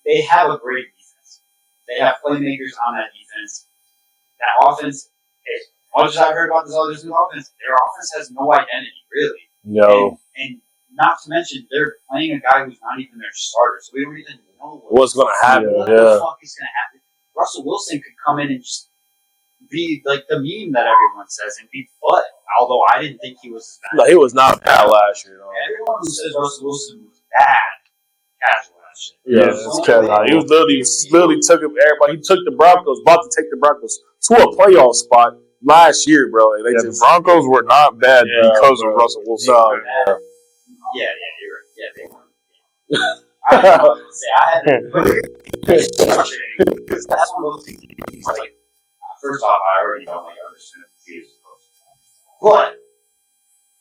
they have a great defense. They have playmakers on that defense. That offense, as much as I've heard about this other offense, their offense has no identity, really. No. And not to mention, they're playing a guy who's not even their starter, so we don't even know what's going to happen. What the fuck is going to happen? Russell Wilson could come in and just be like the meme that everyone says and be butt. Although I didn't think he was as bad. No, he was not bad last year. No. Everyone who says Russell Wilson was bad, casual that shit. Yeah, it's casual. He was literally took everybody. He took the Broncos, about to take the Broncos to a playoff spot last year, bro. And the Broncos were not bad because of Russell Wilson. Yeah, you're right. Yeah, they were. I don't know what to say. I had to because that's one of those things. Like, first off, I already don't understand the teams. But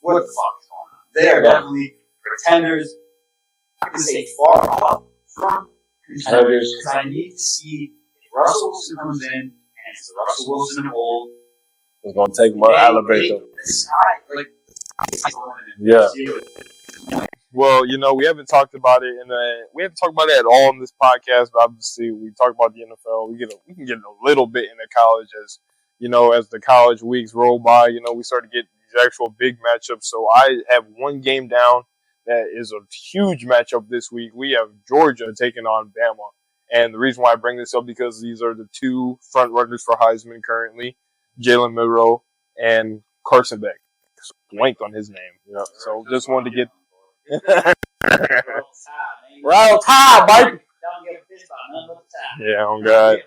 what the fuck is going on? They are definitely pretenders. I can say far off from contenders because I need to see if Russell Wilson comes in and it's the Russell Wilson of old. It's going to take my elevator. Yeah. Well, we haven't talked about it at all in this podcast, but obviously we talk about the NFL. We can get a little bit into college as the college weeks roll by, we start to get these actual big matchups. So I have one game down that is a huge matchup this week. We have Georgia taking on Bama. And the reason why I bring this up because these are the two front runners for Heisman currently, Jalen Milroe and Carson Beck. Blanked on his name, So just wanted to get Roll Tide, baby. Yeah, oh God.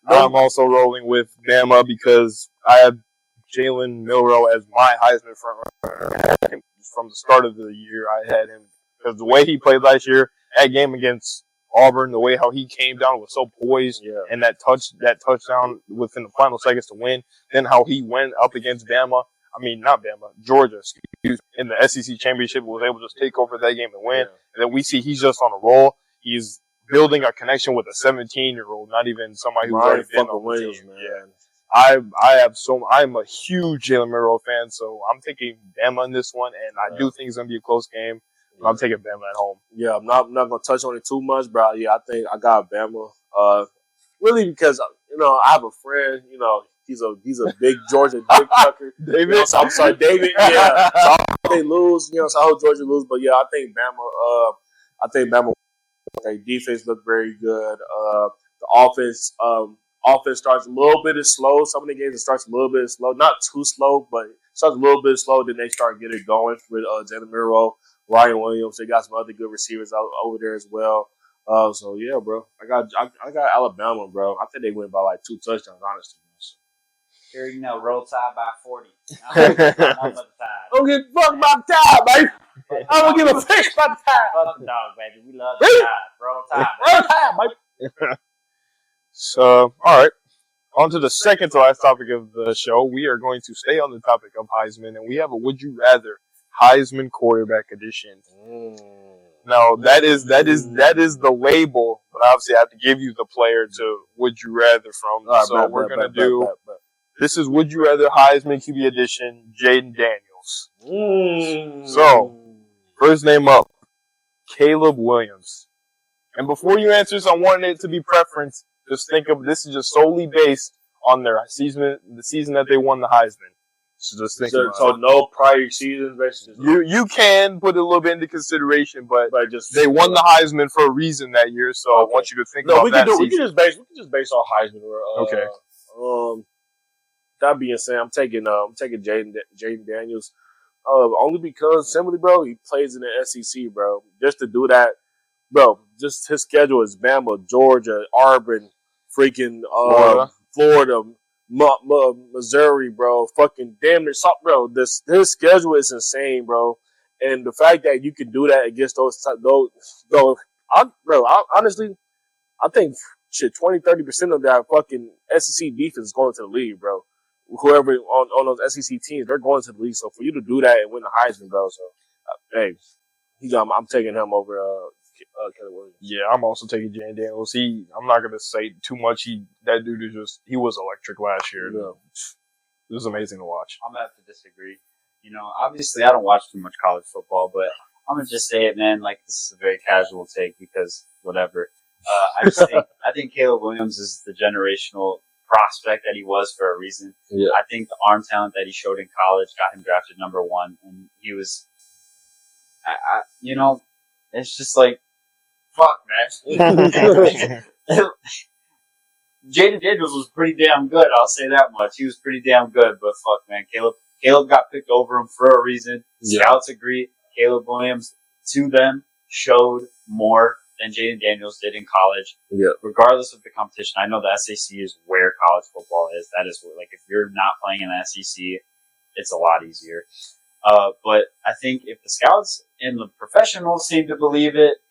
I'm also rolling with Bama because I have Jalen Milroe as my Heisman front runner. From the start of the year, I had him because the way he played last year, that game against Auburn, the way how he came down was so poised, and that touchdown within the final seconds to win. Then how he went up against Georgia, in the SEC championship, was able to just take over that game and win. And then we see he's just on a roll. He's building a connection with a 17-year-old, not even somebody who's already been on the team. I'm a huge Jalen Milroe fan, so I'm taking Bama in this one, and I do think it's gonna be a close game. But I'm taking Bama at home. Yeah, I'm not gonna touch on it too much, bro. Yeah, I think I got Bama. Really because I have a friend. He's a big Georgia dick tucker. David. I'm sorry, David. Yeah, so I hope they lose. So I hope Georgia lose. But yeah, I think Bama. Their defense looked very good. The offense starts a little bit slow. Some of the games it starts a little bit slow, not too slow, but starts a little bit slow. Then they start getting it going with Jalen Milroe, Ryan Williams. They got some other good receivers over there as well. So yeah, bro, I got Alabama, bro. I think they win by like 2 touchdowns, honestly. Here, roll Tide by 40. I'm don't give a fuck about the Tide, baby. I don't give a fuck about the Tide. Fuck the dog, baby. We love the Tide. Roll Tide, baby. Roll Tide, baby. So, all right. On to the second to last topic of the show. We are going to stay on the topic of Heisman, and we have a Would You Rather Heisman quarterback edition. Now, that is the label, but obviously I have to give you the player to Would You Rather from. So we're going to do, this is Would You Rather Heisman QB edition, Jaden Daniels. So, first name up, Caleb Williams. And before you answer this, I wanted it to be preference. Just think of this is just solely based on their season, the season that they won the Heisman. So just think about it. So no prior seasons, basically. You can put it a little bit into consideration, but they won the Heisman for a reason that year. So I want you to think about that. We can just base on Heisman. Okay. That being said, I'm taking Jaden Daniels. Only because simply, bro, he plays in the SEC, bro. Just to do that, bro. Just his schedule is Bama, Georgia, Auburn, freaking Florida, Missouri, bro. Fucking damn near something, bro. His schedule is insane, bro. And the fact that you can do that against those, honestly, I think 20-30% of that fucking SEC defense is going to the league, bro. whoever on those SEC teams, they're going to the league. So for you to do that and win the Heisman, bro, so hey, I'm taking him over Kelly Williams. Yeah, I'm also taking Jane Daniels. I'm not gonna say too much. That dude is he was electric last year. Yeah. It was amazing to watch. I'm gonna have to disagree. Obviously I don't watch too much college football, but I'm gonna just say it, man. Like, this is a very casual take because whatever. I think Caleb Williams is the generational prospect that he was for a reason. Yeah. I think the arm talent that he showed in college got him drafted number 1, and he was, it's just like, fuck, man. Jaden Daniels was pretty damn good. I'll say that much. He was pretty damn good, but fuck, man, Caleb got picked over him for a reason. Yeah. Scouts agree. Caleb Williams, to them, showed more than Jaden Daniels did in college. Yeah. Regardless of the competition, I know the SEC is where college football is. That is where, like, if you're not playing in the SEC, it's a lot easier. But I think if the scouts and the professionals seem to believe it,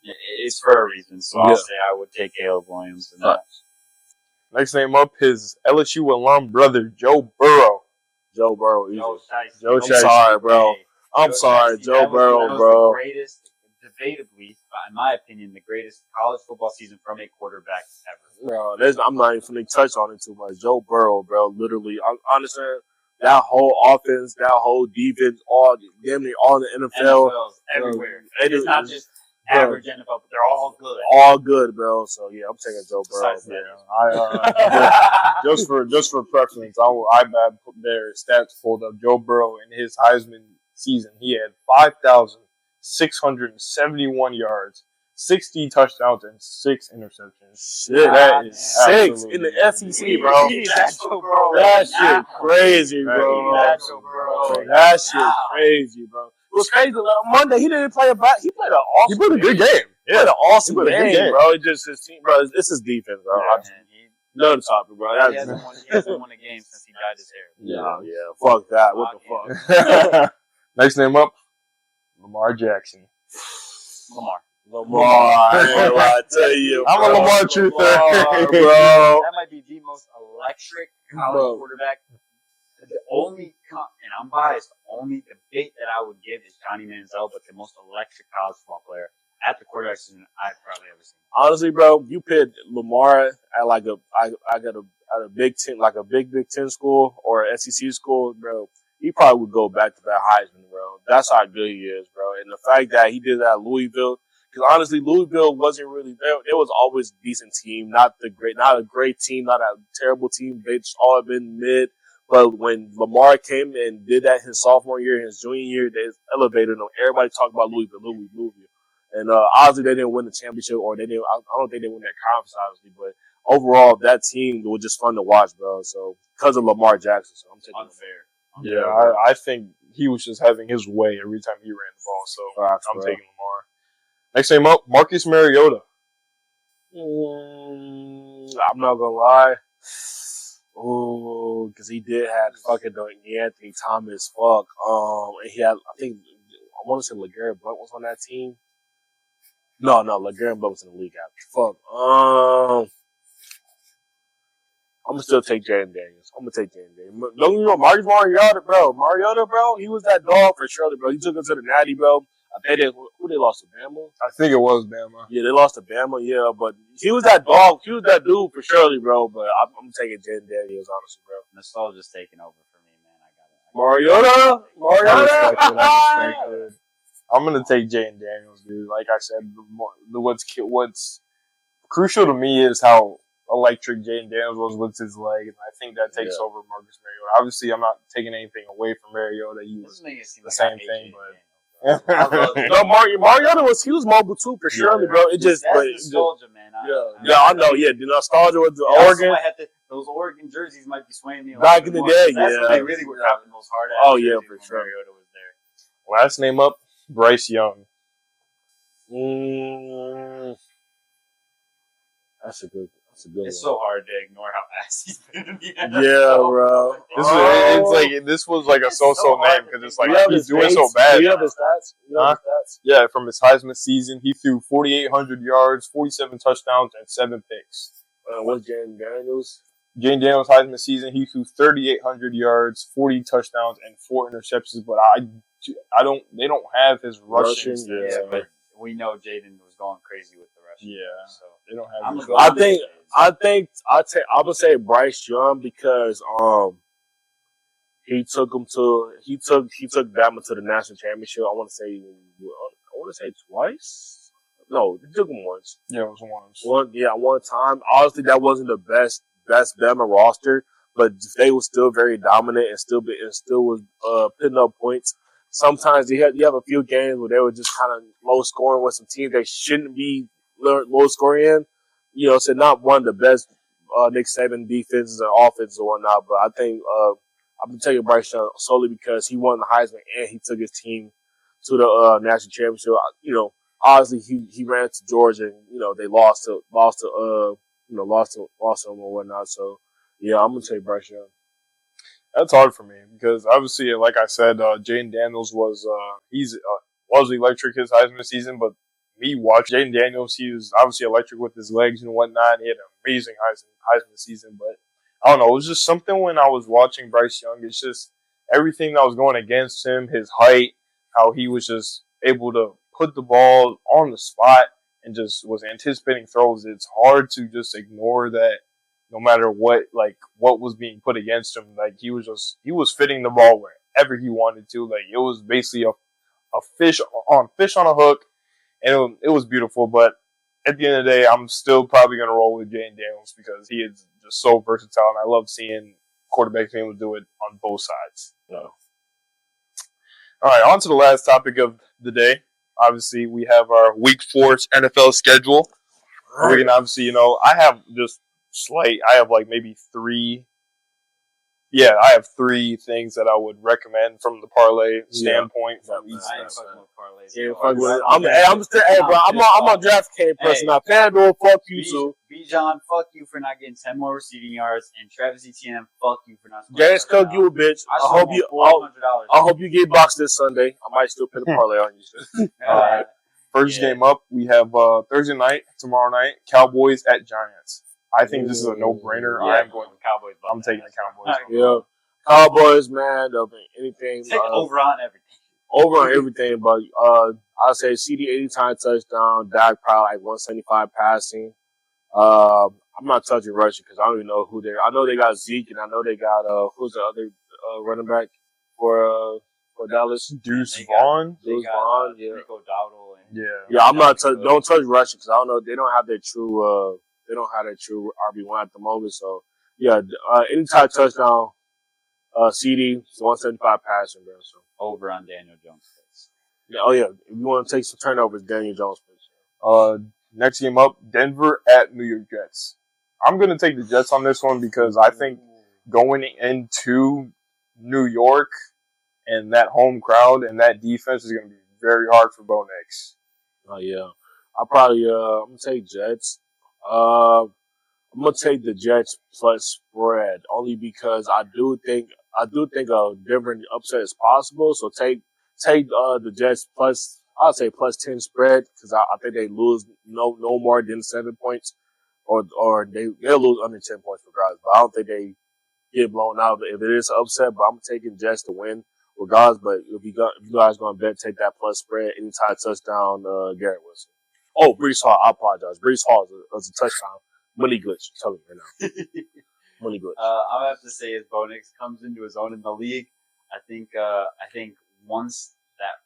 it's for a reason. So I'll say I would take Caleb Williams in that. Next name up is LSU alum brother Joe Burrow. Joe Burrow, easy. Joe I'm sorry, bro. I'm sorry, Joe Burrow, bro. The greatest, debatably, in my opinion, the greatest college football season from a quarterback ever. Bro, I'm not even going to touch on it too much. Joe Burrow, bro, literally, I understand that whole offense, that whole defense, damn near all in the NFL. NFL's everywhere. It's not just average NFL, but they're all good. All good, bro. So yeah, I'm taking Joe Burrow. Just for preference, I put their stats pulled up. Joe Burrow in his Heisman season, he had 5,671 yards, 60 touchdowns, and 6 interceptions. Shit, that is 6 in the absolutely SEC, bro. That shit crazy, bro. That shit crazy, bro. It was crazy. Monday, he didn't play he played an awesome. He played a good game. He played an awesome He played a good game, game. bro. It's just his team, bro. This is defense, bro. Another topic, bro. He hasn't won a game since he dyed his hair. Yeah. Fuck that. What the fuck? Next name up, Lamar Jackson. Lamar, I tell you, I'm a Lamar truther, bro. That might be the most electric college quarterback. The only, and I'm biased, the only debate that I would give is Johnny Manziel, but the most electric college football player at the quarterback position I've probably ever seen. Honestly, bro, you picked Lamar at like at a Big Ten, like a Big Ten school or an SEC school, bro. He probably would go back to that Heisman, bro. That's how good he is, bro. And the fact that he did that at Louisville, because honestly, Louisville wasn't really there. It was always a decent team, not a great team, not a terrible team. They just all have been mid. But when Lamar came and did that his sophomore year, his junior year, they elevated him. Everybody talked about Louisville. And obviously they didn't win the championship, or they didn't. I don't think they won that conference, obviously. But overall, that team was just fun to watch, bro. So because of Lamar Jackson, so I'm taking unfair. Yeah, I think he was just having his way every time he ran the ball. So I'm taking Lamar. Next name up, Marcus Mariota. I'm not gonna lie. Oh, because he did have fucking Anthony Thomas. And he had, I want to say LeGarrette Blount was on that team. No, LeGarrette Blount was in the league after. I'm gonna still take Jaden Daniels. Don't you know Marcus Mariota, bro? He was that dog for sure, bro. He took him to the Natty, bro. I think who they lost to Bama? I think it was Bama. Yeah, they lost to Bama, yeah, but he was that dog. He was that dude for surely, bro. But I'm taking Jaden Daniels, honestly, bro. Nostalgia's taking over for me, man. I got it. Mariota. I'm gonna take Jaden Daniels, dude. Like I said, what's crucial to me is how electric Jaden Daniels was with his leg, and I think that takes over Marcus Mariota. Obviously, I'm not taking anything away from Mariota. He was the same thing, but. No, Mariota was mobile too for sure, bro. It just nostalgia, man. I know. Yeah, the nostalgia with the Oregon. Those Oregon jerseys might be swaying me back in the day. That's when they really were dropping those hard ass. Oh yeah, for sure. Mariota was there. Last name up, Bryce Young. That's a good. It's so hard to ignore how ass he's been in the NFL. Yeah, bro. This was like a so-so name because it's like he's doing so bad. Do you have the stats? Yeah, from his Heisman season, he threw 4,800 yards, 47 touchdowns, and 7 picks. What's Jaden Daniels? Jane Daniels Heisman season, he threw 3,800 yards, 40 touchdowns, and 4 interceptions. But I don't. They don't have his rushing Rushing, stats. Yeah, but we know Jaden was going crazy with the rushing. Yeah. So They don't have. I'm his gonna go. rushing. I think I'm gonna say Bryce Young because he took Bama to the national championship. I want to say twice. No, he took him once. Yeah, it was once. One time. Honestly, that wasn't the best Bama roster, but they were still very dominant and still was putting up points. Sometimes you have a few games where they were just kind of low scoring with some teams they shouldn't be low scoring in. So not one of the best Nick Saban defenses or offenses or whatnot, but I think I'm gonna tell you Bryce Young solely because he won the Heisman and he took his team to the national championship. Obviously he ran to Georgia and they lost to him or whatnot. So yeah, I'm gonna take Bryce Young. That's hard for me because obviously, like I said, Jaden Daniels was electric his Heisman season, but me watching Jaden Daniels, he was obviously electric with his legs and whatnot. He had an amazing Heisman season, but I don't know. It was just something when I was watching Bryce Young. It's just everything that was going against him, his height, how he was just able to put the ball on the spot and just was anticipating throws. It's hard to just ignore that no matter what was being put against him. Like he was fitting the ball wherever he wanted to. Like it was basically a fish on a hook, and it was beautiful. But at the end of the day, I'm still probably gonna roll with Jane Daniels because he is just so versatile, and I love seeing quarterbacks being able to do it on both sides. No. All right, on to the last topic of the day. Obviously, we have our Week 4 NFL schedule. Right. We can obviously, I have just I have like maybe 3. Yeah, I have 3 things that I would recommend from the parlay standpoint. From each I ain't fucking with parlays. Yeah, I'm on DraftKings person now. FanDuel, fuck you too. Bijan, fuck you for not getting 10 more receiving yards, and Travis Etienne, fuck you for not. James Cook, you a bitch. I hope you get boxed this Sunday. I might still put a parlay on you. All right. First game up, we have Thursday night, tomorrow night, Cowboys at Giants. I think this is a no-brainer. Yeah, I'm going Cowboys. I'm taking the Cowboys. Yeah, Cowboys, man. Anything. Take over on everything. Over on everything, but I'll say CD 80-time touchdown. Dak probably like 175 passing. I'm not touching rushing because I don't even know who they're. I know they got Zeke and I know they got who's the other running back for Dallas? Deuce Vaughn. Deuce Vaughn. Yeah. Rico Dowdle. Yeah. I'm not. Don't touch rushing because I don't know. They don't have their true. They don't have their true RB1 at the moment. So yeah, anytime touchdown. CD 175 passing, bro. So over on Daniel Jones. Yeah, oh yeah. If you want to take some turnovers, Daniel Jones. Next game up, Denver at New York Jets. I'm gonna take the Jets on this one because I think going into New York and that home crowd and that defense is gonna be very hard for Bo Nix. Oh yeah, I'm gonna take Jets. I'm gonna take the Jets plus spread only because I do think a different upset is possible. So take the Jets plus. I'll say plus 10 spread because I think they lose no more than 7 points, or they'll lose under 10 points regardless. But I don't think they get blown out if it is an upset. But I'm taking Jets to win regardless. But if you guys gonna bet, take that plus spread anytime touchdown. Garrett Wilson. Oh, Breece Hall. I apologize. Breece Hall was a touchdown. Money glitch. I'm telling you right now. Money glitch. I'll have to say, as Bo Nix comes into his own in the league, I think once that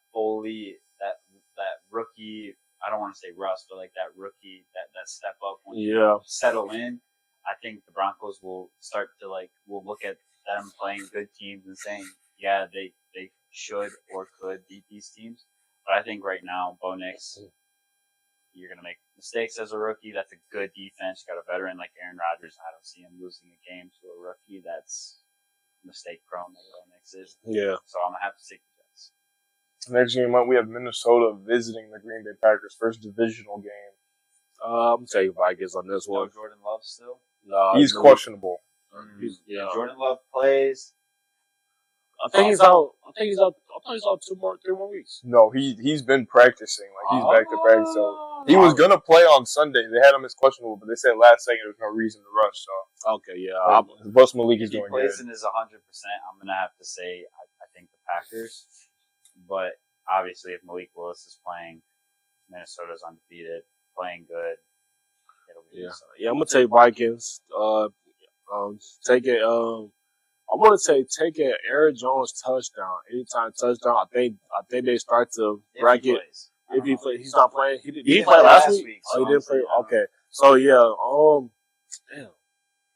rookie, I don't want to say rust, but like that rookie, that step up when you settle in, I think the Broncos will start to we'll look at them playing good teams and saying, yeah, they should or could beat these teams. But I think right now, Bo Nix, you're going to make mistakes as a rookie. That's a good defense. You got a veteran like Aaron Rodgers. I don't see him losing a game to a rookie that's mistake prone like Bo Nix is. Yeah. So I'm going to have to take the Jets. Next game up, we have Minnesota visiting the Green Bay Packers, first divisional game. I'm going to tell you Vikings on this one. No Jordan Love still? No. He's questionable. Yeah. Jordan Love plays. I think he's out. I think he's out 3 more weeks. No, he's been practicing. He's back to practice. So He was gonna play on Sunday. They had him as questionable, but they said last second there was no reason to rush. So Okay, yeah. Bus Malik is If he doing plays good. in his 100%, I'm gonna have to say I think the Packers. But obviously, if Malik Willis is playing, Minnesota's undefeated, playing good. It'll be Yeah. I'm gonna take Vikings. Take it. I want to take an Aaron Jones touchdown. Anytime touchdown, I think they start to bracket. If he plays, he's not playing. Did he play last week? So he didn't play. Okay, so yeah. Damn.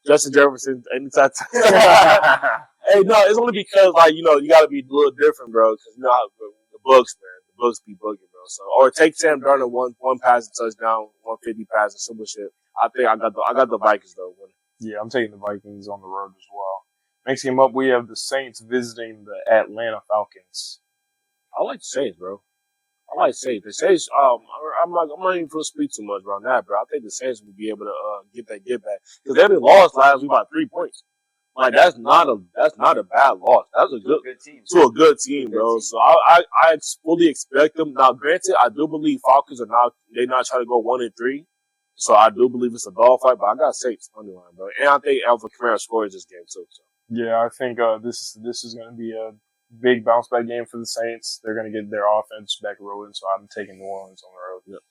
Justin Jefferson. Anytime. Hey, no, it's only because you got to be a little different, bro. Because you know how the books, man. The books be booking, bro. So or take Sam Darnold one passing touchdown, 150 passing, simple shit. I think I got the Vikings though. Yeah, I'm taking the Vikings on the road as well. Next game up, we have the Saints visiting the Atlanta Falcons. I like the Saints, bro. I like Saints. The Saints. I'm not even going to speak too much around that, bro. I think the Saints will be able to get back because they only lost last week by 3 points. Like that's not a bad loss. That's a good team to a good team, bro. So I fully expect them. Now, granted, I do believe Falcons they're not trying to go 1-3. So I do believe it's a dogfight, but I got Saints money line, bro. And I think Alvin Kamara scores this game too. So. Yeah, I think this is going to be a big bounce back game for the Saints. They're going to get their offense back rolling, so I'm taking New Orleans on the road. Yep.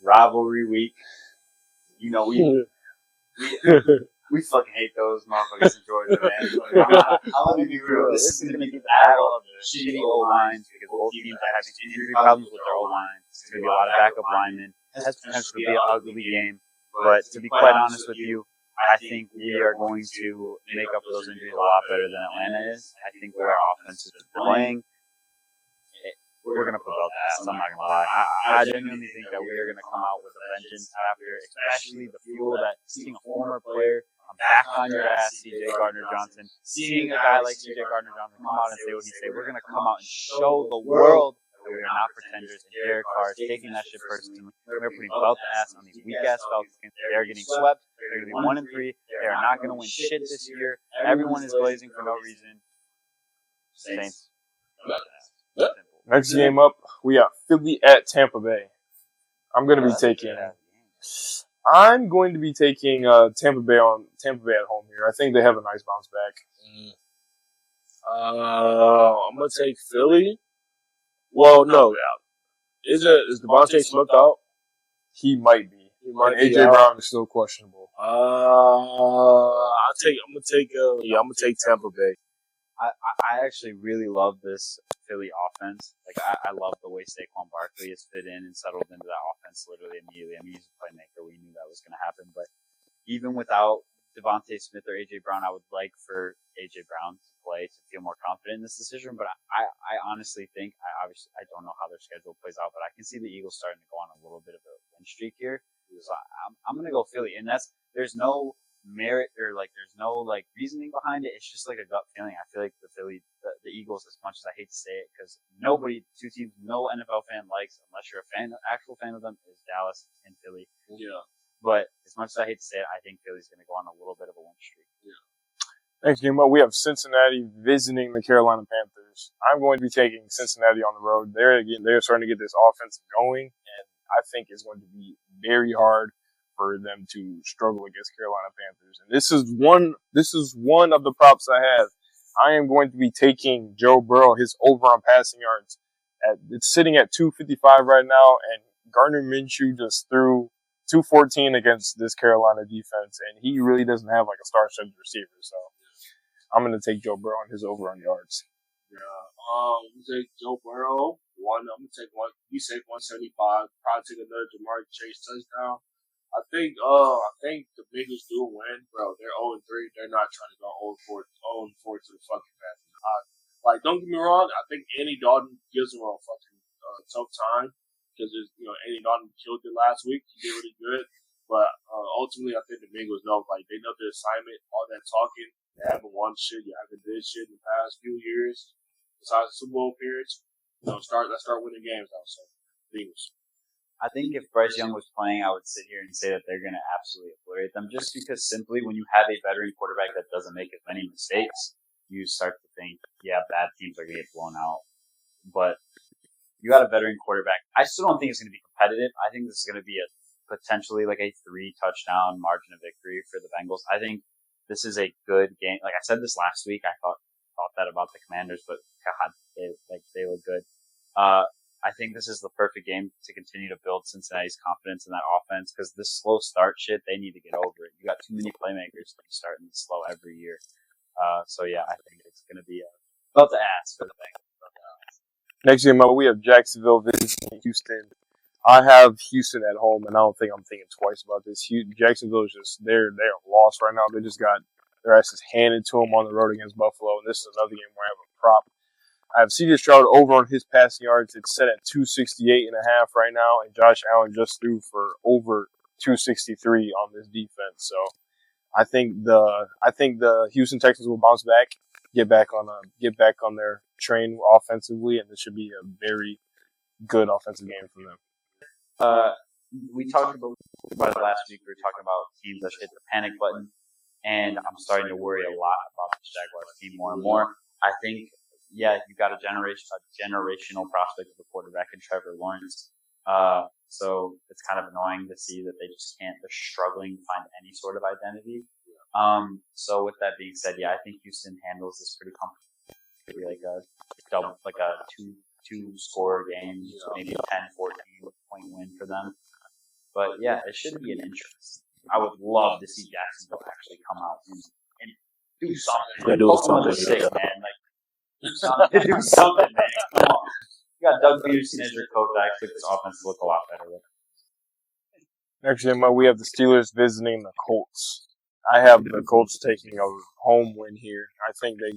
Rivalry week. You know, we fucking hate those motherfuckers in Georgia, man. I'm gonna be real. This is gonna be the battle of the shitty O-lines because both teams are having injury problems with their O-line. It's gonna be a lot of backup linemen. It has potential to be an ugly game. But to be quite honest with you, I think we are going to make up for those injuries a lot better than Atlanta is. I think where our offense is playing, we're going to put out the ass. I'm not going to lie. I genuinely think that we are going to come out with a vengeance after, especially the fuel that seeing a former player, I'm back on your ass, C.J. Gardner-Johnson. Seeing a guy like C.J. Gardner-Johnson come out and say what he said, we're going to come out and show the world that we are not pretenders. And Derek Carr is taking that shit personally. We're putting belt the ass on these weak-ass Falcons. They are getting swept. They're going to be 1-3. They are not going to win shit this year. Everyone is blazing for no reason. Saints. Next game up, we got Philly at Tampa Bay. I'm going to be taking Tampa Bay at home here. I think they have a nice bounce back. I'm gonna take Philly. Well, no, is Devontae Smith out? He might be. And AJ Brown is still questionable. I'm gonna take Tampa Bay. I actually really love this Philly offense. Like I love the way Saquon Barkley has fit in and settled into that offense literally immediately. I mean, he's a playmaker. We knew that was going to happen. But even without Devontae Smith or AJ Brown, I would like for AJ Brown to play to feel more confident in this decision. But I honestly think I don't know how their schedule plays out, but I can see the Eagles starting to go on a little bit of a win streak here. So I'm going to go Philly, and there's no merit or there's no reasoning behind it. It's just like a gut feeling. I feel like the Eagles, as much as I hate to say it, because two teams no NFL fan likes unless you're actual fan of them, is Dallas and Philly. Yeah. But as much as I hate to say it, I think Philly's going to go on a little bit of a win streak. Yeah. Next game up, we have Cincinnati visiting the Carolina Panthers. I'm going to be taking Cincinnati on the road. They're starting to get this offense going, and I think it's going to be very hard for them to struggle against Carolina Panthers. And this is one of the props I have. I am going to be taking Joe Burrow, his over on passing yards. It's sitting at 255 right now, and Gardner Minshew just threw 214 against this Carolina defense, and he really doesn't have a star-studded receiver. So I'm going to take Joe Burrow on his over on yards. Yeah. I'm going to take Joe Burrow. I'm going to take one. We say 175. Probably take another Jamar Chase touchdown. I think the Bengals do win, bro. They're 0-3. They're not trying to go 0-4 to the fucking Panthers. Don't get me wrong. I think Andy Dalton gives them a fucking tough time because Andy Dalton killed it last week. He did really good, but ultimately I think the Bengals know they know their assignment. All that talking, they haven't won shit. You haven't did shit in the past few years. Besides the Super Bowl appearance, let's start winning games now. So Bengals. I think if Bryce Young was playing, I would sit here and say that they're going to absolutely obliterate them just because simply when you have a veteran quarterback that doesn't make as many mistakes, you start to think, yeah, bad teams are going to get blown out. But You got a veteran quarterback. I still don't think it's going to be competitive. I think this is going to be a potentially like a 3-touchdown margin of victory for the Bengals. I think this is a good game. Like I said this last week, I thought that about the Commanders, but God, they look good. I think this is the perfect game to continue to build Cincinnati's confidence in that offense because this slow start shit, they need to get over it. You got too many playmakers to be starting slow every year. So yeah, I think it's going to be about the ass for the Bengals. Next game up, we have Jacksonville visiting Houston. I have Houston at home, and I don't think I'm thinking twice about this. Jacksonville is just they're lost right now. They just got their asses handed to them on the road against Buffalo, and this is another game where I have a prop. I have C.J. Stroud over on his passing yards. It's set at 268.5 right now, and Josh Allen just threw for over 263 on this defense. So I think the Houston Texans will bounce back, get back on their train offensively, and this should be a very good offensive game from them. We talked about it last week. We were talking about teams that should hit the panic button, and I'm starting to worry a lot about the Jaguars team more and more. I think, yeah, you got a generational prospect of a quarterback in Trevor Lawrence. So it's kind of annoying to see that they just can't. They're struggling to find any sort of identity. So with that being said, yeah, I think Houston handles this pretty comfortably, like a two score game, maybe a 10-14 point win for them. But yeah, it should be an interest. I would love to see Jacksonville actually come out and do something. Yeah, do something. Sick, man. Like, do something, man. Come on. You got Doug Peterson as your coach. I expect this offense to look a lot better with. Next game up, we have the Steelers visiting the Colts. I have the Colts taking a home win here. I think they're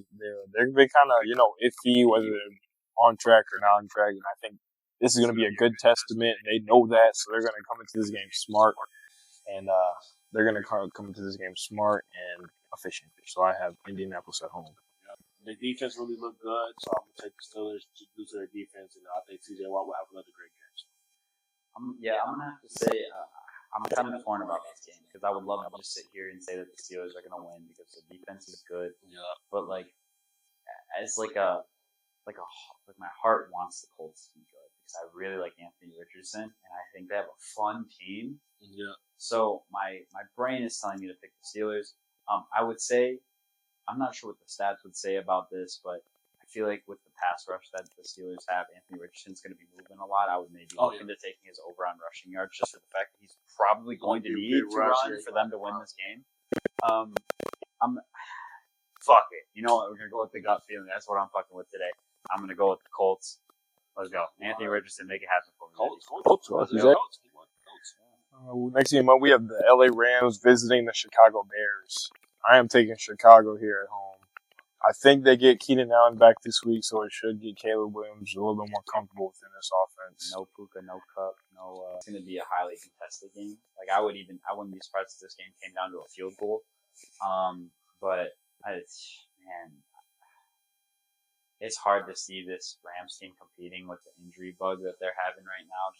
kind of iffy whether they're on track or not on track, and I think this is going to be a good testament. They know that, so they're going to come into this game smart, and they're going to come into this game smart and efficient. So I have Indianapolis at home. The defense really looked good, so I'm going to take the Steelers due to their defense, and I think C.J. Watt will have another great game. I'm going to have to say I'm kind of torn about this game because I would love to just sit here and say that the Steelers are going to win because the defense is good. Yeah. But as my heart wants the Colts to be good because I really like Anthony Richardson and I think they have a fun team. Yeah. So my brain is telling me to pick the Steelers. I would say I'm not sure what the stats would say about this, but I feel like with the pass rush that the Steelers have, Anthony Richardson's going to be moving a lot. I would maybe look into taking his over on rushing yards just for the fact that he's probably going to need to run for them to win this game. Fuck it. You know what? We're going to go with the gut feeling. That's what I'm fucking with today. I'm going to go with the Colts. Let's go. Anthony Richardson, make it happen for me. Colts. Next game up, we have the LA Rams visiting the Chicago Bears. I am taking Chicago here at home. I think they get Keenan Allen back this week, so it should get Caleb Williams a little bit more comfortable within this offense. No Puka, no Cup, no. It's going to be a highly contested game. Like I wouldn't be surprised if this game came down to a field goal. But it's hard to see this Rams team competing with the injury bug that they're having right now.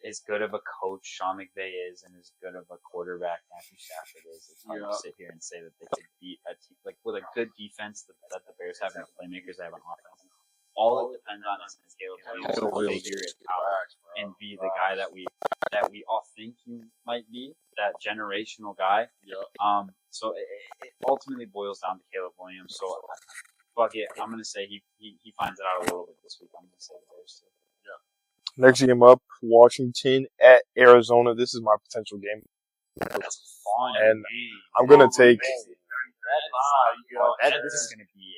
As good of a coach Sean McVay is, and as good of a quarterback Matthew Stafford is, it's hard to sit here and say that they could beat a team with a good defense that the Bears have and the playmakers they have on offense. All it depends on is Caleb Williams to figure it out and be the guy that we all think he might be, that generational guy. So it ultimately boils down to Caleb Williams. So fuck it, I'm gonna say he finds it out a little bit this week. I'm gonna say the Bears too. Next game up, Washington at Arizona. This is my potential game. That's fun. And game. I'm going to take... This is going to be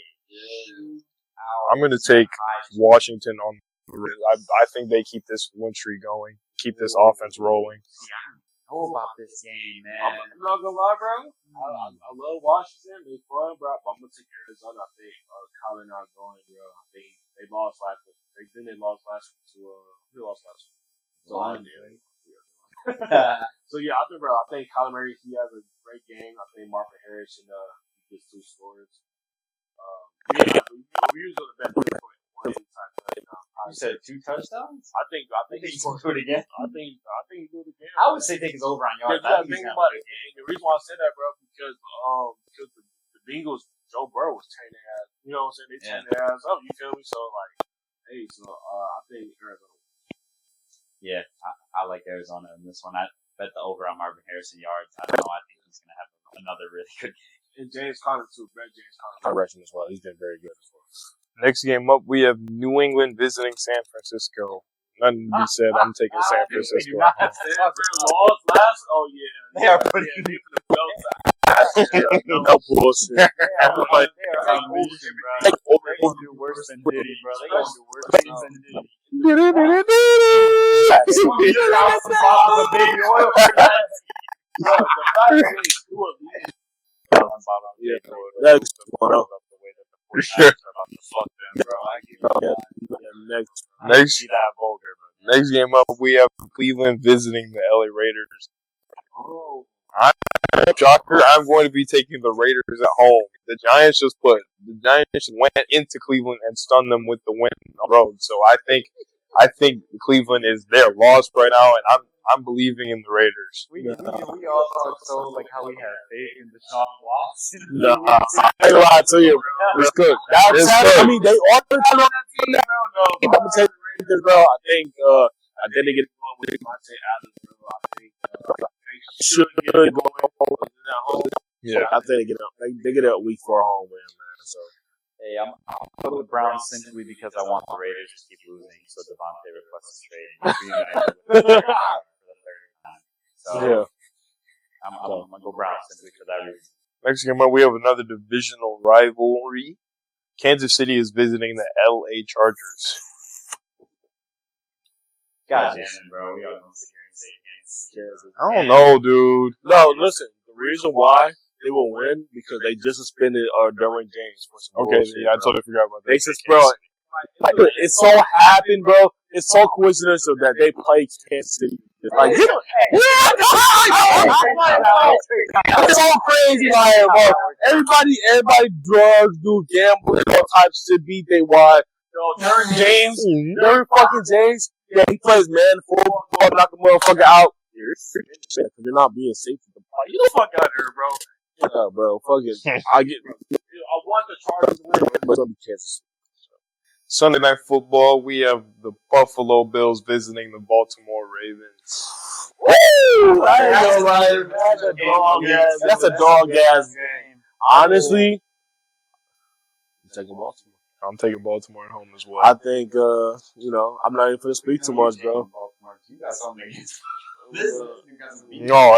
I'm going to take Washington on... I think they keep this win streak going, keep this offense rolling. I don't know about this game, man. I'm not going to lie, bro. I love Washington. They're fun, bro. But I'm going to take Arizona. I think Colin not going, bro. They lost last week. They lost last week to who lost last week? So yeah, I think Kyler Murray, he has a great game. I think Marvin Harrison gets 2 scores. We usually bet 1 You said 2 touchdowns? I think he's going to do it again. I think he do it again. I would say take his over on yards. The reason why I said that, bro, because the Bengals, Joe Burrow was tearing their ass. You know what I'm saying? They tearing their ass up. You feel me? So Hey, so I think Arizona. Yeah, I like Arizona in this one. I bet the over on Marvin Harrison yards. I don't know. I think he's going to have another really good game. And James Conner too. Bet James Conner direction as well. He's been very good as well. Next game up, we have New England visiting San Francisco. Nothing to be said. I'm taking San Francisco. Lost last? Oh yeah, They are putting the belt. No bullshit. They are bullshit, bro. They gonna do worse than Diddy, bro. They gonna do worse than Diddy. The baby oil for that. Bro, the fact that they do it. Next one up. For sure. Next. Next game up, we have Cleveland visiting the LA Raiders. Oh. Shocker, I'm going to be taking the Raiders at home. The Giants just went into Cleveland and stunned them with the win on the road. So I think Cleveland is their loss right now, and I'm believing in the Raiders. We all talk so like how we have faith in Deshaun Watson. No, I lied to you. It's good. I mean, they are on that team now. I'm gonna take the Raiders, bro. I think they get going with Monte Adams, bro. I think they should get going at home. Yeah, I think they get a week for a home win, man. So. Hey, I'm going with Browns simply because I want the Raiders to keep losing, so Devontae requests a trade. For the third time. So yeah. I'm going to go Browns simply for that reason. Next game up, we have another divisional rivalry. Kansas City is visiting the LA Chargers. God damn it, bro. We all going to sit here and say Kansas City. I don't know, dude. No, listen. The reason why they will win because they just suspended Derwin James for some bullshit, yeah, I totally forgot about that. They just, bro. It so happened, bro. It's so coincidental that they played Kansas City. Like, it's so crazy, like, bro. Everybody drugs, do gambling, all types to beat they wide. Derwin James, Derwin fucking James, yeah, he plays man football, knock a motherfucker out. They're not being safe to the play. You the fuck out of here, bro. Yeah, bro. Fuck it. I want the Chargers to win, but it's gonna be Kansas. Sunday Night Football, we have the Buffalo Bills visiting the Baltimore Ravens. Woo! That's a dog ass game. Honestly, I'm taking Baltimore. I'm taking Baltimore at home as well. I think, I'm not even going to speak too much, bro. You got something against No.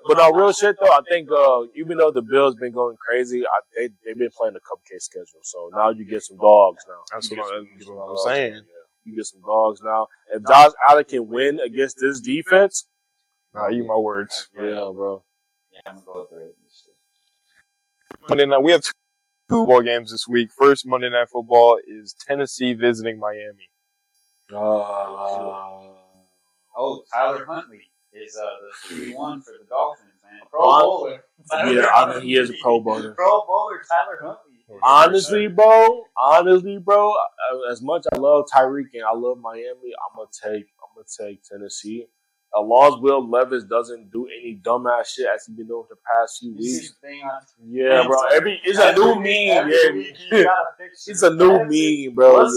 But no, real shit though. I think even though the Bills been going crazy, they've been playing a cupcake schedule. So now you get some dogs now. That's what I'm saying. Yeah. You get some dogs now. If Josh Allen can win against this defense, eat my words. Yeah, bro. Yeah, I'm going with the Ravens. Monday night, we have two football games this week. First Monday Night Football is Tennessee visiting Miami. Tyler Huntley is the 3-1 for the Dolphins, man. Pro bowler. Yeah, he is a Pro Bowler. Pro bowler Tyler Huntley. Honestly, bro, as much I love Tyreek and I love Miami, I'm gonna take Tennessee. As long as Will Levis doesn't do any dumbass shit as he's been doing for the past few weeks. Yeah, bro. It's a new meme. Yeah, it's a new meme, bro.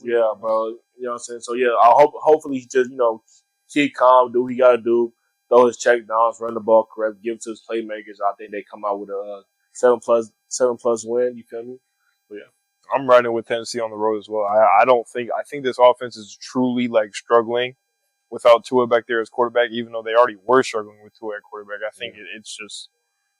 Yeah, bro. You know what I'm saying? So yeah, hopefully he just keep calm, do what he gotta do, throw his check downs, run the ball correct, give it to his playmakers. I think they come out with a 7+ win. You feel me? But yeah. I'm riding with Tennessee on the road as well. I think this offense is truly struggling without Tua back there as quarterback, even though they already were struggling with Tua at quarterback. I think it's just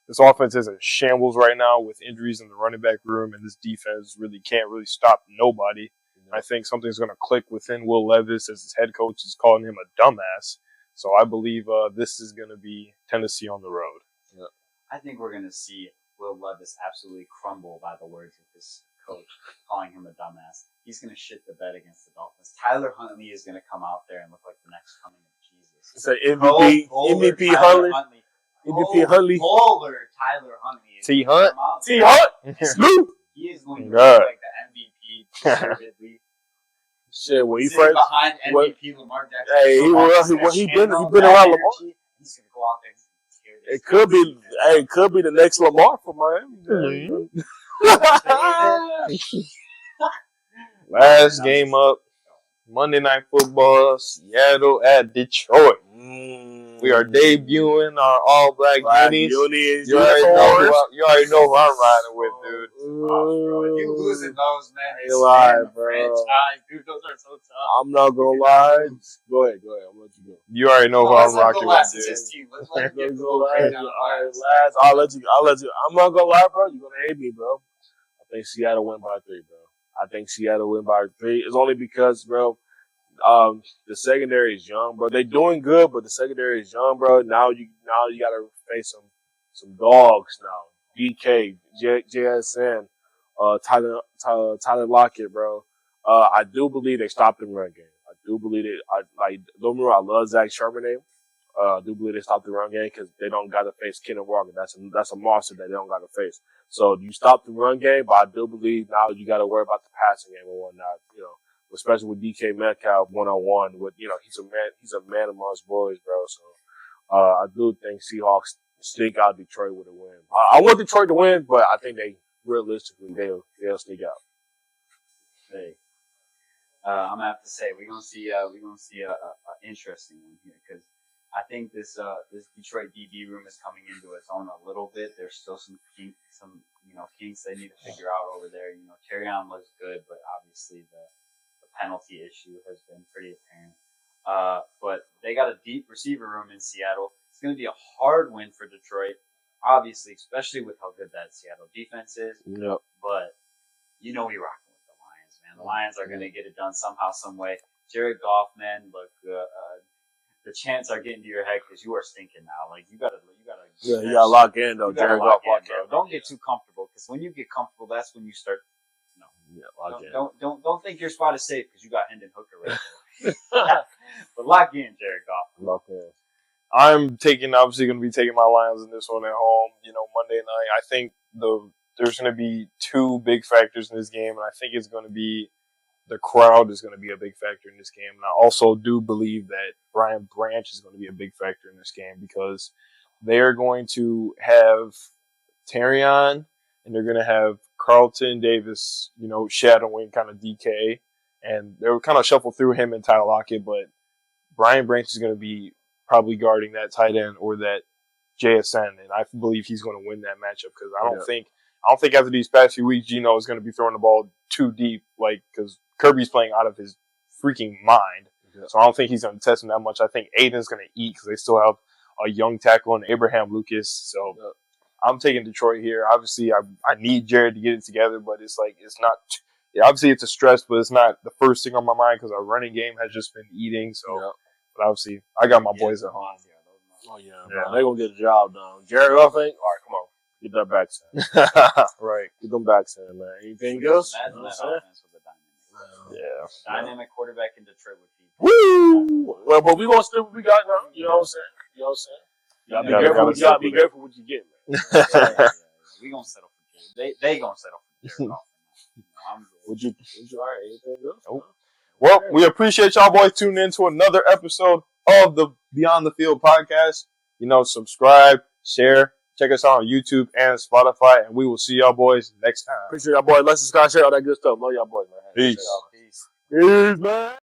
this offense is in shambles right now with injuries in the running back room, and this defense can't stop nobody. I think something's going to click within Will Levis as his head coach is calling him a dumbass. So I believe this is going to be Tennessee on the road. Yeah. I think we're going to see Will Levis absolutely crumble by the words of his coach calling him a dumbass. He's going to shit the bed against the Dolphins. Tyler Huntley is going to come out there and look like the next coming of Jesus. It's an MVP Huntley. MVP Huntley. Bowler Tyler Huntley. T. Hunt. Snoop. He is going to look like the MVP. Shit, when he first behind MVP Lamar Jackson. Hey, he been around Lamar. He's gonna go out there. It could be the next Lamar for Miami. Last game up, Monday Night Football, Seattle at Detroit. We are debuting our all-black unis. You already know who I'm riding with, dude. Bro, if you losing those, man, I ain't lying, bro. franchise, dude, those are so tough. I'm not gonna lie. Go ahead. I'm gonna let you go. You already know who I'm rocking with, dude. His team. Let him get the little breakdown. Last. I'll let you. I'm not gonna lie, bro. You're gonna hate me, bro. I think Seattle win by 3, bro. It's only because, bro, the secondary is young, bro. They doing good, but the secondary is young, bro. Now you gotta face some dogs now. DK, JSN, Tyler Lockett, bro. I do believe they stopped the run game. I do believe it. Don't remember, I love Zach Charbonnet. I do believe they stopped the run game because they don't got to face Kenneth Walker. That's a monster that they don't got to face. So you stop the run game, but I do believe now you got to worry about the passing game and whatnot. Especially with DK Metcalf 1-on-1. With he's a man amongst boys, bro. So I do think Seahawks sneak out Detroit with a win. I want Detroit to win, but I think realistically they'll sneak out. Hey. I'm gonna have to say we're gonna see a interesting one here because I think this Detroit DB room is coming into its own a little bit. There's still some kinks they need to figure out over there. Terrion looks good, but obviously the penalty issue has been pretty apparent. But they got a deep receiver room in Seattle. It's going to be a hard win for Detroit, obviously, especially with how good that Seattle defense is. Yep. But we rocking with the Lions, man. The Lions are going to get it done somehow, some way. Jared Goff, man, look, the chants are getting to your head because you are stinking now. Like you gotta lock in though. Jared Goff, lock in. Don't get too comfortable because when you get comfortable, that's when you start. Don't think your spot is safe because you got Hendon Hooker right there. But lock in, Jared Goff. Lock in. I'm obviously going to be taking my Lions in this one at home. Monday night. I think there's going to be 2 big factors in this game, and I think it's going to be the crowd is going to be a big factor in this game. And I also do believe that Brian Branch is going to be a big factor in this game because they are going to have Terrion and they're going to have Carlton Davis, shadowing kind of DK. And they were kind of shuffled through him and Tyler Lockett, but Brian Branch is going to be probably guarding that tight end or that JSN, and I believe he's going to win that matchup because I don't think after these past few weeks, Geno is going to be throwing the ball too deep, because Kirby's playing out of his freaking mind. Yeah. So I don't think he's going to test him that much. I think Aiden's going to eat because they still have a young tackle in Abraham Lucas. So I'm taking Detroit here. Obviously, I need Jared to get it together, but it's not. Yeah, obviously, it's a stress, but it's not the first thing on my mind because our running game has just been eating. So, but obviously, I got my boys at home. Oh yeah, they're gonna get the job done. Jared Goff, all right, come on, get that back in. Right, get them backs in, man. Anything else? Yeah, dynamic quarterback in Detroit would be. Woo! Well, but we gonna still what we got now. You know what I'm saying? You gotta be careful what you get, man. We gonna settle for Jared. They gonna settle for Jared Goff. Would you all right? Anything else? Nope. Well, we appreciate y'all boys tuning in to another episode of the Beyond the Field podcast. Subscribe, share, check us out on YouTube and Spotify, and we will see y'all boys next time. Appreciate y'all boys. Let's subscribe, share all that good stuff. Love y'all boys, man. Peace. Peace, man.